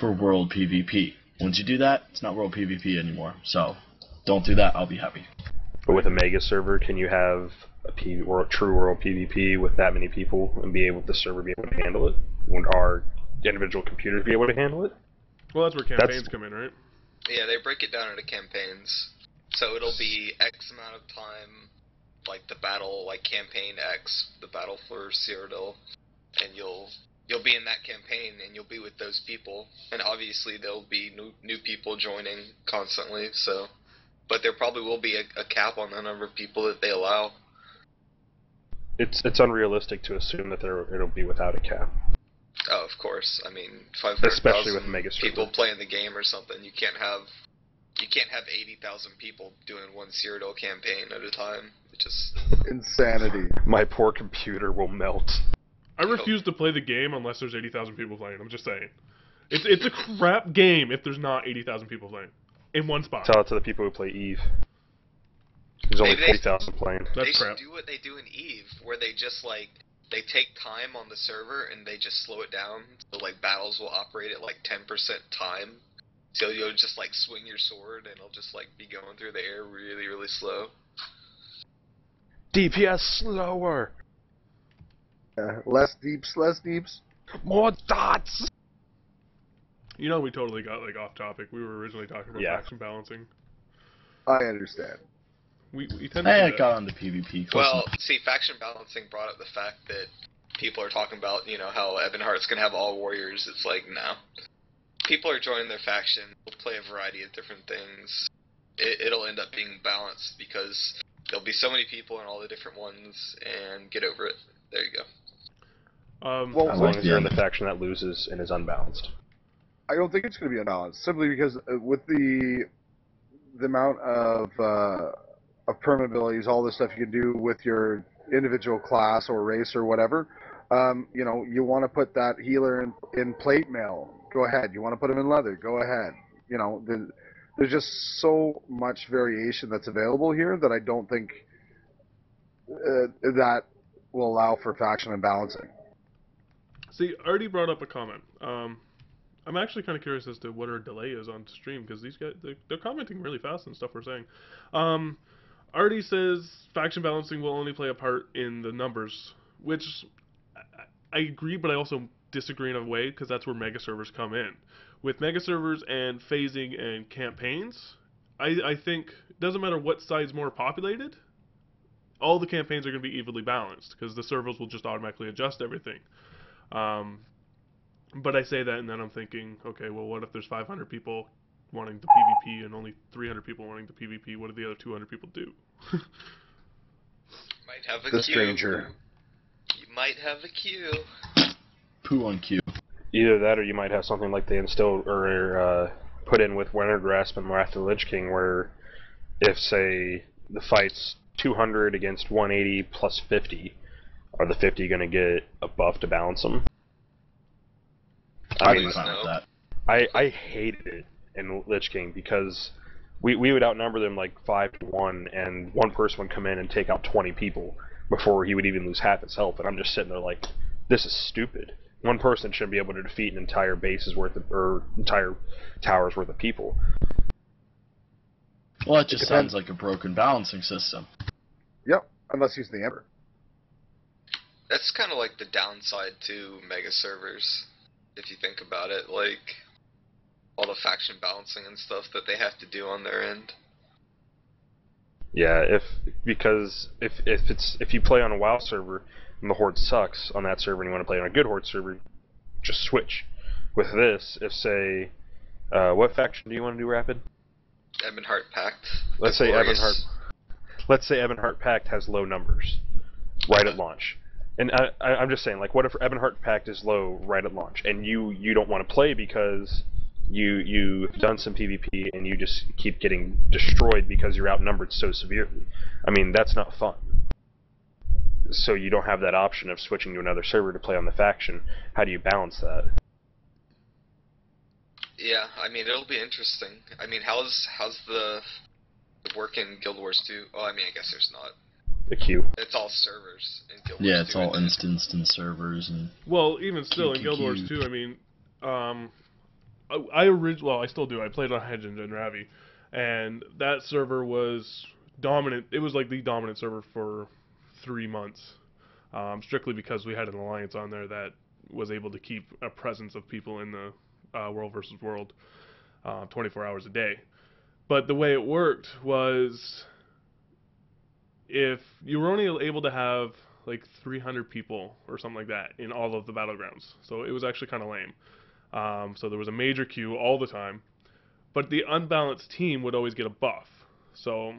for World PvP. Once you do that, it's not World PvP anymore. So, don't do that, I'll be happy. But with a mega server, can you have a true World PvP with that many people and the server be able to handle it? Would our individual computers be able to handle it? Well, that's where campaigns come in, right? Yeah, they break it down into campaigns. So it'll be X amount of time, like the battle, like campaign X, the battle for Cyrodiil, and you'll be in that campaign and you'll be with those people, and obviously there'll be new people joining constantly. So, but there probably will be a cap on the number of people that they allow. It's unrealistic to assume that it'll be without a cap. Oh, of course. I mean, Especially with 500,000 mega server. people playing the game or something. You can't have 80,000 people doing one Cyrodiil campaign at a time. It just Insanity. My poor computer will melt. I refuse to play the game unless there's 80,000 people playing. I'm just saying. It's a crap game if there's not 80,000 people playing in one spot. Tell it to the people who play Eve. There's only Maybe 40,000 playing. That's they crap. should do what they do in Eve, where they just they take time on the server and they just slow it down. So battles will operate at 10% time. So you'll just swing your sword and it'll just be going through the air really, really slow. DPS slower. Less deeps, less deeps. More dots. You know, we totally got off topic. We were originally talking about faction balancing. I understand. We tend to do I that. got onto PvP. Well, see, faction balancing brought up the fact that people are talking about, how Ebonheart's gonna have all warriors. It's no. People are joining their faction. They'll play a variety of different things. It'll end up being balanced because there'll be so many people in all the different ones, and get over it. There you go. Well, As long as you're in the faction that loses and is unbalanced. I don't think it's going to be unbalanced, simply because with the amount of permanent abilities, all this stuff you can do with your individual class or race or whatever. You know, you want to put that healer in plate mail, go ahead. You want to put him in leather, go ahead. You know, there's just so much variation that's available here that I don't think that will allow for faction imbalancing. See, Artie brought up a comment. I'm actually kind of curious as to what our delay is on stream, because these guys, they're commenting really fast and stuff we're saying. Artie says faction balancing will only play a part in the numbers, which I agree, but I also disagree in a way, because that's where mega servers come in. With mega servers and phasing and campaigns, I think it doesn't matter what side's more populated, all the campaigns are going to be evenly balanced, because the servers will just automatically adjust everything. But I say that, and then I'm thinking, okay, well, what if there's 500 people wanting the PvP and only 300 people wanting the PvP? What do the other 200 people do? Might have a The queue. stranger. You might have a queue. Poo on Q. Either that, or you might have something like they instill or put in with Winter Grasp and Wrath of the Lich King, where if, say, the fight's 200 against 180 plus 50, are the 50 going to get a buff to balance them? I'd mean, be fine with that. I hated it in Lich King because we would outnumber them like 5-1, and one person would come in and take out 20 people before he would even lose half his health, and I'm just sitting there like, this is stupid. One person shouldn't be able to defeat an entire base's worth of, or entire tower's worth of people. Well, that just sounds like a broken balancing system. Yep, unless he's the Emperor. That's kind of like the downside to mega servers, if you think about it. Like, all the faction balancing and stuff that they have to do on their end. Yeah, because if you play on a WoW server and the Horde sucks on that server and you want to play on a good Horde server, just switch. With this, if say, what faction do you want to do, Rapid? Ebonheart Pact. Let's say Ebonheart Pact has low numbers right at launch. And I'm just saying, like, what if Ebonheart Pact is low right at launch, and you don't want to play because you've done some PvP and you just keep getting destroyed because you're outnumbered so severely? I mean, that's not fun. So you don't have that option of switching to another server to play on the faction. How do you balance that? Yeah, I mean, it'll be interesting. I mean, how's the work in Guild Wars 2? Oh, I mean, I guess there's not. The queue. It's all servers in Guild Wars 2. Yeah, it's all instanced in servers and. Well, even still in Guild Wars 2, I mean, I still do. I played on Hedge and Ravi, and that server was dominant. It was like the dominant server for 3 months, strictly because we had an alliance on there that was able to keep a presence of people in the world versus world 24 hours a day. But the way it worked was, if you were only able to have like 300 people or something like that in all of the battlegrounds, so it was actually kind of lame. So there was a major queue all the time, but the unbalanced team would always get a buff. So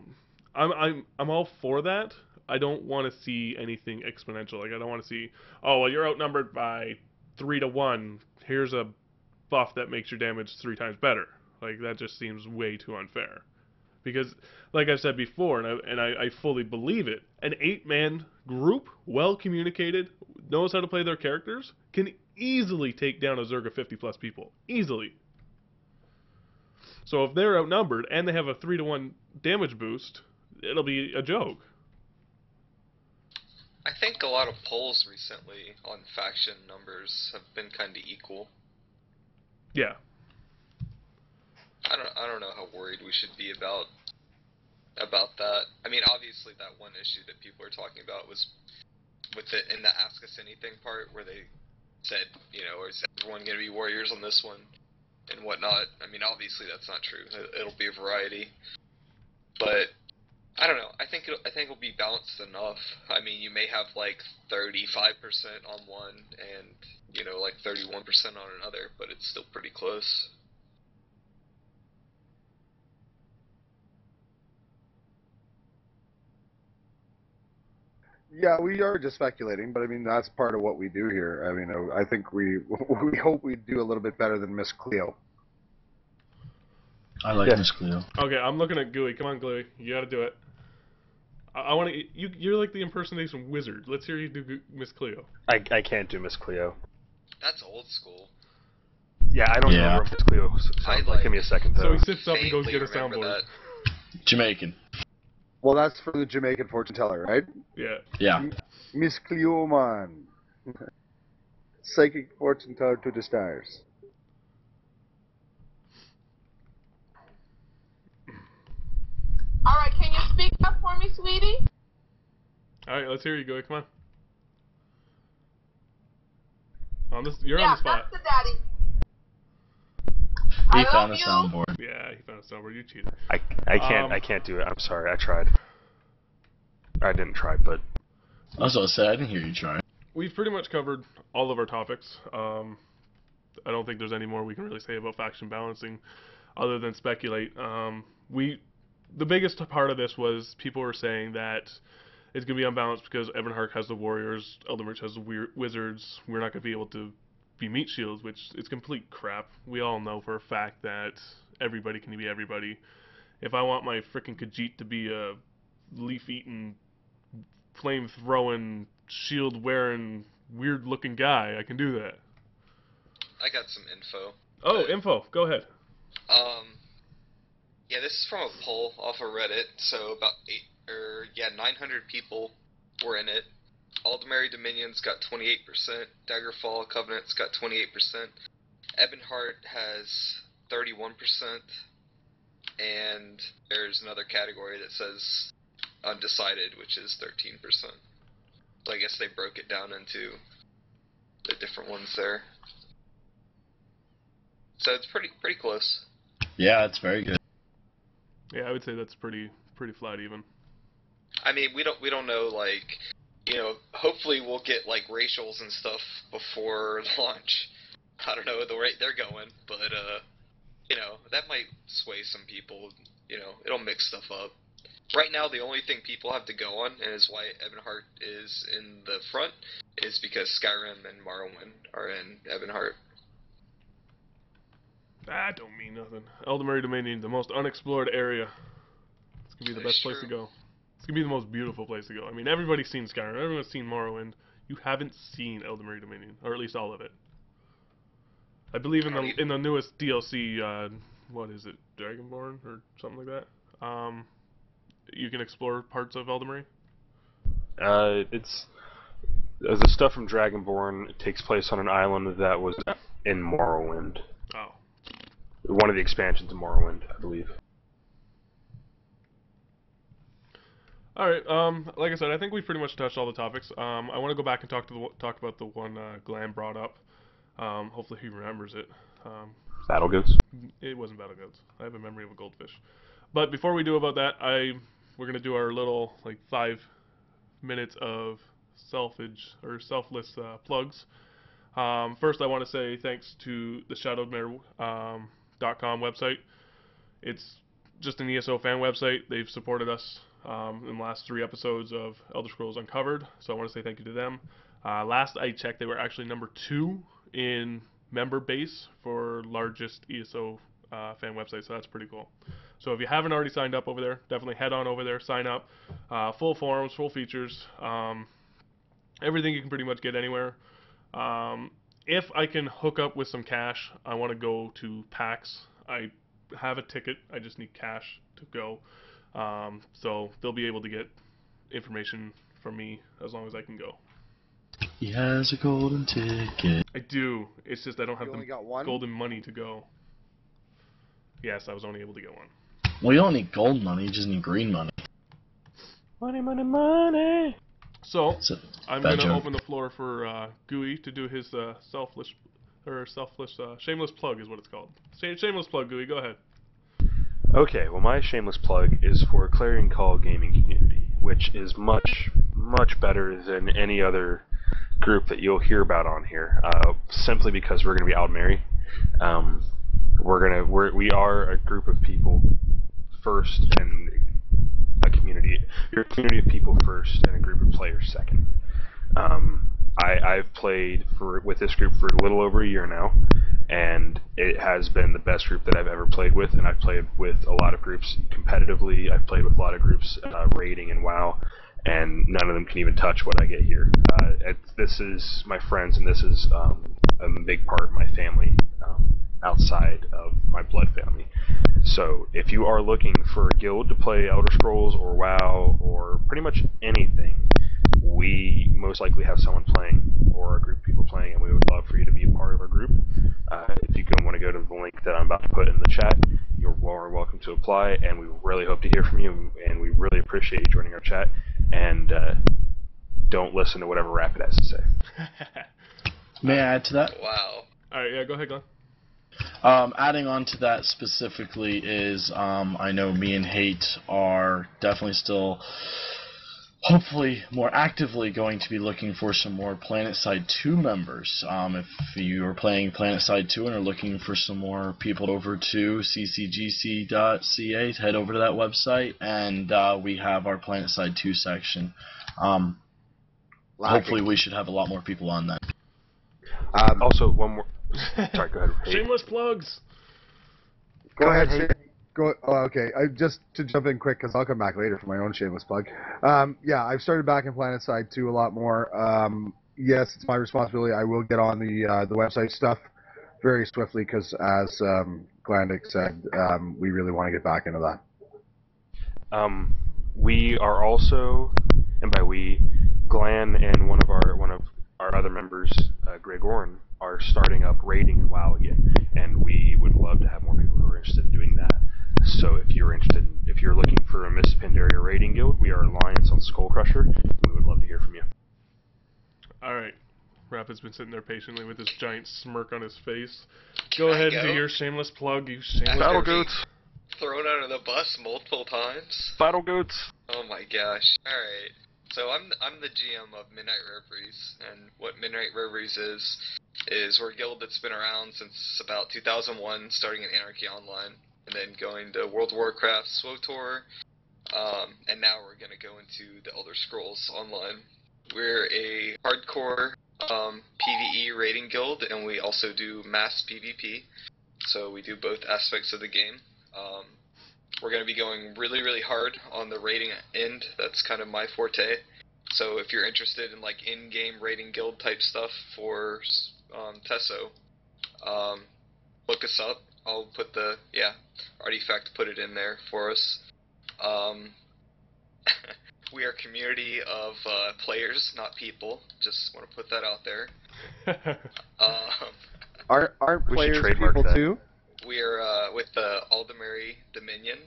I'm all for that. I don't want to see anything exponential. Like, I don't want to see, oh, well, you're outnumbered by 3-1. Here's a buff that makes your damage 3 times better. Like, that just seems way too unfair. Because, like I said before, and I fully believe it, an 8-man group, well communicated, knows how to play their characters, can easily take down a Zerg of 50+ people. Easily. So if they're outnumbered and they have a 3-1 damage boost, it'll be a joke. I think a lot of polls recently on faction numbers have been kind of equal. Yeah. I don't know how worried we should be about that. I mean, obviously that one issue that people are talking about was with in the Ask Us Anything part, where they said, you know, is everyone going to be warriors on this one and whatnot. I mean, obviously that's not true. It'll be a variety, but I don't know. I think it'll be balanced enough. I mean, you may have like 35% on one and, you know, like 31% on another, but it's still pretty close. Yeah, we are just speculating, but I mean that's part of what we do here. I mean, I think we we hope we do a little bit better than Miss Cleo. I like Yeah. Miss Cleo. Okay, I'm looking at Gooey. Come on, Gooey. You gotta do it. I want to. You're like the impersonation wizard. Let's hear you do Miss Cleo. I can't do Miss Cleo. That's old school. Yeah, I don't Yeah. remember what Miss Cleo sounds like. Give me a second, So though. he sits up and goes Vaguely get a remember soundboard. that. Jamaican. Well, that's for the Jamaican fortune teller, right? Yeah. Yeah. Miss Cleo, man. Psychic fortune teller to the stars. All right, can you speak up for me, sweetie? All right, let's hear you, Gooey. Come on. You're on Yeah, the spot. that's the daddy. He I found love a you. soundboard. Yeah, he found a soundboard. You cheated. I can't do it. I'm sorry. I tried. I didn't try, but I was gonna say, I didn't hear you try. We've pretty much covered all of our topics. I don't think there's any more we can really say about faction balancing, other than speculate. The biggest part of this was people were saying that it's going to be unbalanced because Ebonheart has the Warriors, Eldritch has the Wizards. We're not going to be able to be meat shields, which is complete crap. We all know for a fact that everybody can be everybody. If I want my frickin' Khajiit to be a leaf-eating, flame-throwing, shield-wearing, weird-looking guy, I can do that. I got some info. Oh, info. Go ahead. Yeah, this is from a poll off of Reddit. So about 900 people were in it. Aldmeri Dominions got 28%. Daggerfall Covenants got 28%. Ebonheart has 31%. And there's another category that says undecided, which is 13%. So I guess they broke it down into the different ones there. So it's pretty close. Yeah, it's very good. Yeah, I would say that's pretty flat even. I mean, we don't know, like, you know, hopefully we'll get like racials and stuff before launch. I don't know the rate they're going, but you know, that might sway some people. You know, it'll mix stuff up. Right now, the only thing people have to go on, and is why Ebonheart is in the front, is because Skyrim and Morrowind are in Ebonheart. That don't mean nothing. Aldmeri Dominion, the most unexplored area. It's gonna be the That's best place to true. go. It's gonna be the most beautiful place to go. I mean, everybody's seen Skyrim, everyone's seen Morrowind. You haven't seen Aldmeri Dominion, or at least all of it. I believe in the newest DLC, what is it, Dragonborn or something like that. You can explore parts of Aldmeri. it's the stuff from Dragonborn takes place on an island that was in Morrowind. Oh. One of the expansions of Morrowind, I believe. All right. Like I said, I think we've pretty much touched all the topics. I want to go back and talk about the one Glenn brought up. Hopefully he remembers it. Battle Goats? It wasn't Battle Goats. I have a memory of a goldfish. But before we do about that, we're gonna do our little 5 minutes of selfless plugs. First, I want to say thanks to the ShadowedMare.com website. It's just an ESO fan website. They've supported us in the last 3 episodes of Elder Scrolls Uncovered, so I want to say thank you to them. Last I checked, they were actually number 2 in member base for largest ESO fan website, so that's pretty cool. So if you haven't already signed up over there, definitely head on over there, sign up. Full forums, full features, everything you can pretty much get anywhere. If I can hook up with some cash, I want to go to PAX. I have a ticket, I just need cash to go. So they'll be able to get information from me as long as I can go. He has a golden ticket. I do. It's just I don't have You only the got one? golden money to go. Yes, I was only able to get one. Well, you don't need gold money, you just need green money. Money, money, money! So, So, I'm bad going to joke. open the floor for Gooey to do his shameless plug is what it's called. Shameless plug, Gooey, go ahead. Okay, well my shameless plug is for Clarion Call Gaming Community, which is much, much better than any other group that you'll hear about on here, simply because we're going to be Aldmeri. We are a group of people first and a community you're a community of people first and a group of players second. I've played with this group for a little over a year now, and it has been the best group that I've ever played with. And I've played with a lot of groups competitively. I've played with a lot of groups raiding and WoW, and none of them can even touch what I get here. This is my friends, and this is a big part of my family outside of my blood family. So if you are looking for a guild to play Elder Scrolls or WoW or pretty much anything, we most likely have someone playing or a group of people playing, and we would love for you to be a part of our group. If you want to go to the link that I'm about to put in the chat, you're more welcome to apply, and we really hope to hear from you, and we really appreciate you joining our chat. And don't listen to whatever Rapid has to say. May I add to that? Wow. Alright, yeah, go ahead, Glenn. Adding on to that specifically is, I know me and Hate are definitely still, hopefully, more actively going to be looking for some more PlanetSide 2 members. If you are playing PlanetSide 2 and are looking for some more people over to ccgc.ca, head over to that website, and we have our PlanetSide 2 section. Hopefully we should have a lot more people on that. Also, one more. Sorry, go ahead. Shameless plugs. Go ahead. Go. Oh, okay. Just to jump in quick, because I'll come back later for my own shameless plug. Yeah, I've started back in PlanetSide 2 a lot more. Yes, it's my responsibility. I will get on the website stuff very swiftly, because as Glandic said, we really want to get back into that. We are also, and by we, Glenn and one of our other members, Greg Orn, are starting up raiding in WoW again, and we would love to have more people who are interested in doing that. So if you're looking for a Miss Pandaria raiding guild, we are Alliance on Skullcrusher. We would love to hear from you. Alright. Rapid's been sitting there patiently with this giant smirk on his face. Go ahead and do your shameless plug, you shameless Battle Goats. Thrown under the bus multiple times. Battle Goats. Oh my gosh. Alright. So I'm the GM of Midnight Reveries, and what Midnight Reveries is we're a guild that's been around since about 2001, starting in Anarchy Online, and then going to World of Warcraft, SWTOR, and now we're going to go into the Elder Scrolls Online. We're a hardcore PvE raiding guild, and we also do mass PvP, so we do both aspects of the game. We're going to be going really, really hard on the raiding end. That's kind of my forte. So if you're interested in like in-game raiding guild type stuff for Tesso, look us up. I'll put the Artifact put it in there for us. We are a community of players, not people. Just want to put that out there. Aren't We should players trademark people that. too? We are with the Aldemary Dominion.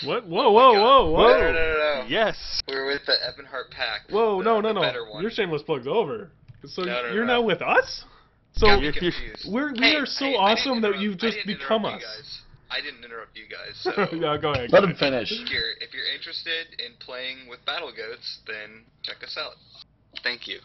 What? Whoa. No. Yes. We're with the Ebonheart Pack. Whoa, no. The better one. Your shameless plug's over. So No. you're now with us? So Got me confused. we are so awesome that you've just become us. I didn't interrupt you guys. So Yeah, go ahead. Let him finish. if you're interested in playing with Battle Goats, then check us out. Thank you.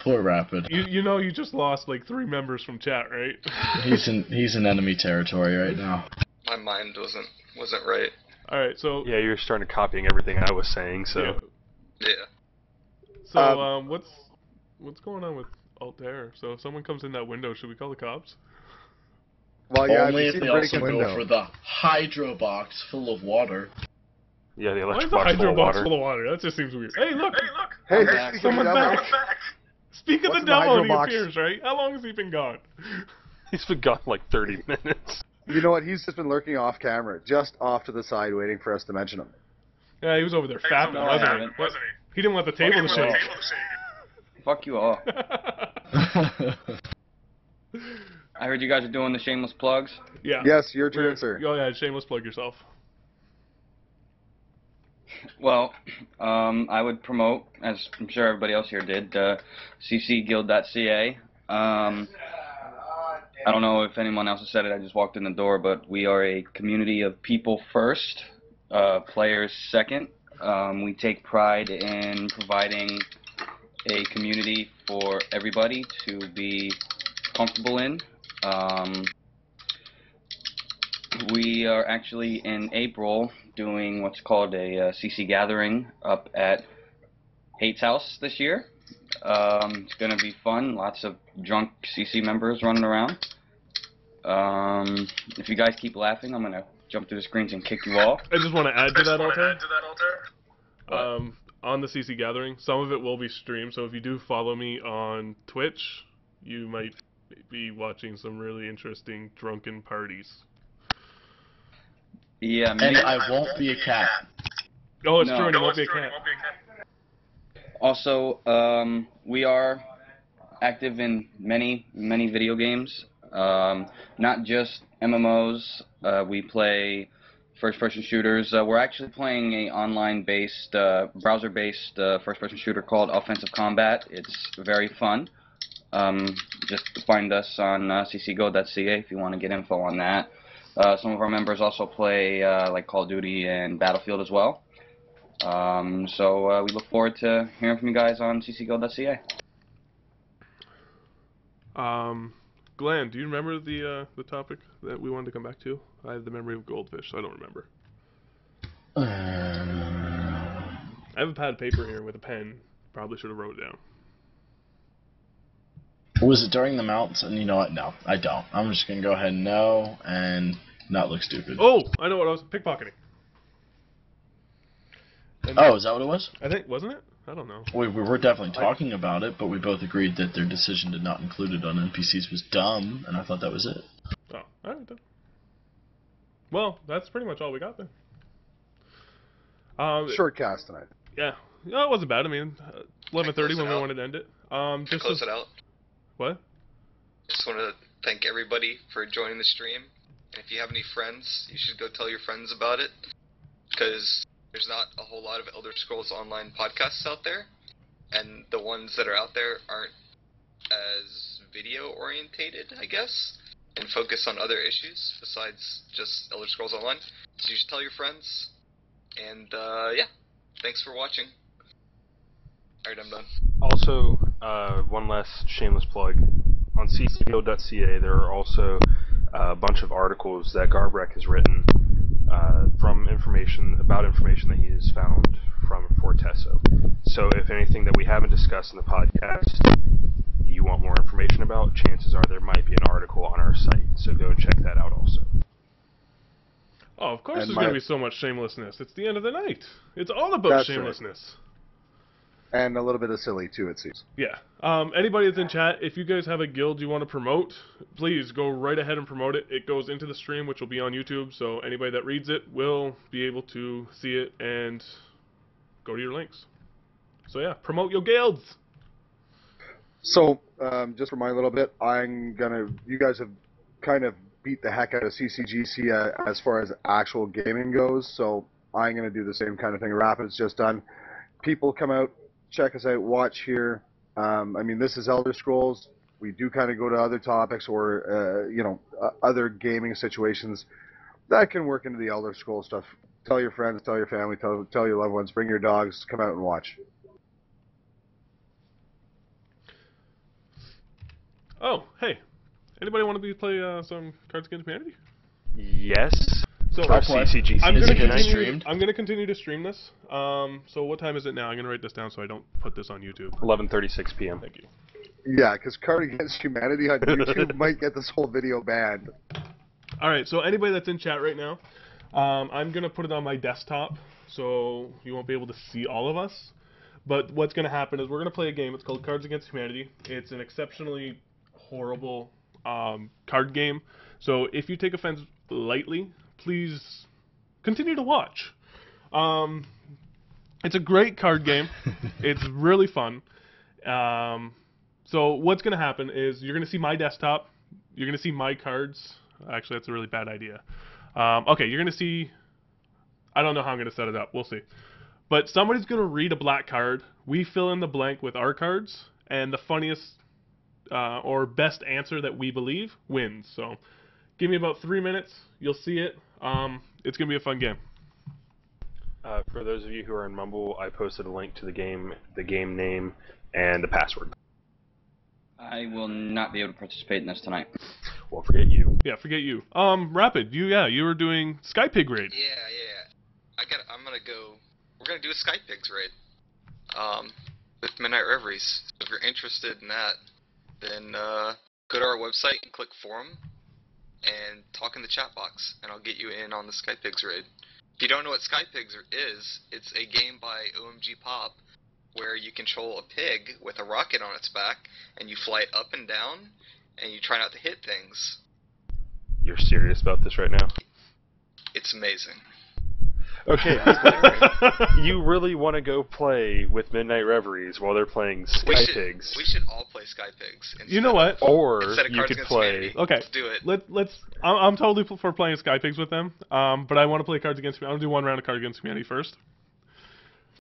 Poor Rapid. You know you just lost like 3 members from chat, right? He's in enemy territory right now. My mind wasn't right. Alright, so Yeah, you're starting to copying everything I was saying. So yeah. Yeah. So what's going on with Altair? So if someone comes in that window, should we call the cops? Well, yeah, Only if if you they see also break a go window. for the hydro box full of water. yeah, the Why is electric the box full hydro of box water. full of water? That just seems weird. Hey, look! Hey, I'm back. someone Someone's back. back. Speak of What's the in the devil, hydro and he box? appears, right? How long has he been gone? He's been gone like 30 minutes. You know what? He's just been lurking off camera, just off to the side, waiting for us to mention him. Yeah, he was over there fapping, No, I wasn't haven't. he? He didn't want the table to shake. Fuck you all. I heard you guys are doing the shameless plugs. Yeah. Yes, your turn, sir. Go ahead, shameless plug yourself. Well, I would promote, as I'm sure everybody else here did, ccguild.ca. I don't know if anyone else has said it, I just walked in the door, but we are a community of people first, players second. We take pride in providing a community for everybody to be comfortable in. we are actually in April doing what's called a CC gathering up at Hate's house this year. It's going to be fun. Lots of drunk CC members running around. If you guys keep laughing, I'm going to jump through the screens and kick you off. I just want to add to that, Alter. On the CC gathering, some of it will be streamed, so if you do follow me on Twitch, you might be watching some really interesting drunken parties. Yeah, And I won't be a cat. Oh, it's No. true, and it won't be a cat. Also, we are active in many video games. Not just MMOs. We play first-person shooters. We're actually playing a online-based, browser-based first-person shooter called Offensive Combat. It's very fun. Just find us on ccgo.ca if you want to get info on that. Some of our members also play like Call of Duty and Battlefield as well. So we look forward to hearing from you guys on ccgo.ca. Glenn, do you remember the topic that we wanted to come back to? I have the memory of goldfish, so I don't remember. I have a pad of paper here with a pen. Probably should have wrote it down. Was it during the mounts? And you know what? No, I don't. I'm just going to go ahead and no and not look stupid. Oh, I know what I was pickpocketing. And Oh, is that what it was? I think, wasn't it? I don't know. We were definitely talking about it, but we both agreed that their decision to not include it on NPCs was dumb, and I thought that was it. Oh, alright then. Well, that's pretty much all we got then. Short cast tonight. Yeah. No, it wasn't bad. I mean, 11:30 when we out? wanted to end it. To Just close it out, What? just want to thank everybody for joining the stream. And if you have any friends, you should go tell your friends about it, because there's not a whole lot of Elder Scrolls Online podcasts out there, and the ones that are out there aren't as video orientated, I guess, and focus on other issues besides just Elder Scrolls Online. So you should tell your friends. And yeah, thanks for watching. Alright, I'm done. Also, one last shameless plug. On ccgo.ca, there are also a bunch of articles that Garbrek has written from information that he has found from Fortesso. So if anything that we haven't discussed in the podcast you want more information about, chances are there might be an article on our site. So go and check that out also. Oh, of course And there's going to be so much shamelessness. It's the end of the night. It's all about That's right. shamelessness. And a little bit of silly, too, it seems. Yeah. Anybody that's in chat, if you guys have a guild you want to promote, please go right ahead and promote it. It goes into the stream, which will be on YouTube, so anybody that reads it will be able to see it and go to your links. So yeah, promote your guilds! So, just for my little bit, you guys have kind of beat the heck out of CCGC as far as actual gaming goes, so I'm going to do the same kind of thing Rapid's just done. People come out, check us out, watch here. I mean, this is Elder Scrolls. We do kind of go to other topics or, other gaming situations that can work into the Elder Scrolls stuff. Tell your friends, tell your family, tell your loved ones, bring your dogs, come out and watch. Oh, hey. Anybody want to play some Cards Against Humanity? Yes. So Our CCGC I'm Is gonna it gonna continue. streamed? I'm gonna continue to stream this. So what time is it now? I'm gonna write this down so I don't put this on YouTube. 11:36 p.m. Thank you. Yeah, because Card Against Humanity on YouTube might get this whole video banned. All right. So anybody that's in chat right now, I'm gonna put it on my desktop, so you won't be able to see all of us. But what's gonna happen is we're gonna play a game. It's called Cards Against Humanity. It's an exceptionally horrible card game. So if you take offense lightly, please continue to watch. It's a great card game. It's really fun. So what's going to happen is you're going to see my desktop. You're going to see my cards. Actually, that's a really bad idea. Okay, you're going to see... I don't know how I'm going to set it up. We'll see. But somebody's going to read a black card. We fill in the blank with our cards. And the funniest or best answer that we believe wins. So give me about 3 minutes. You'll see it. It's going to be a fun game. For those of you who are in Mumble, I posted a link to the game name, and the password. I will not be able to participate in this tonight. Well, forget you. Yeah, forget you. Rapid, you were doing Skypig raid. Yeah. We're gonna do a Skypigs raid. With Midnight Reveries. So if you're interested in that, then go to our website and click forum and talk in the chat box, and I'll get you in on the Skypigs raid. If you don't know what Skypigs is, it's a game by OMG Pop where you control a pig with a rocket on its back, and you fly it up and down, and you try not to hit things. You're serious about this right now? It's amazing. Okay, you really want to go play with Midnight Reveries while they're playing Skypigs? We should all play Skypigs. You know what? Or instead of you Cards could Against play. Humanity. Okay, Let's do it. Let's. I'm totally for playing Skypigs with them. But I want to play Cards Against Humanity. I want to do one round of Cards Against Humanity first.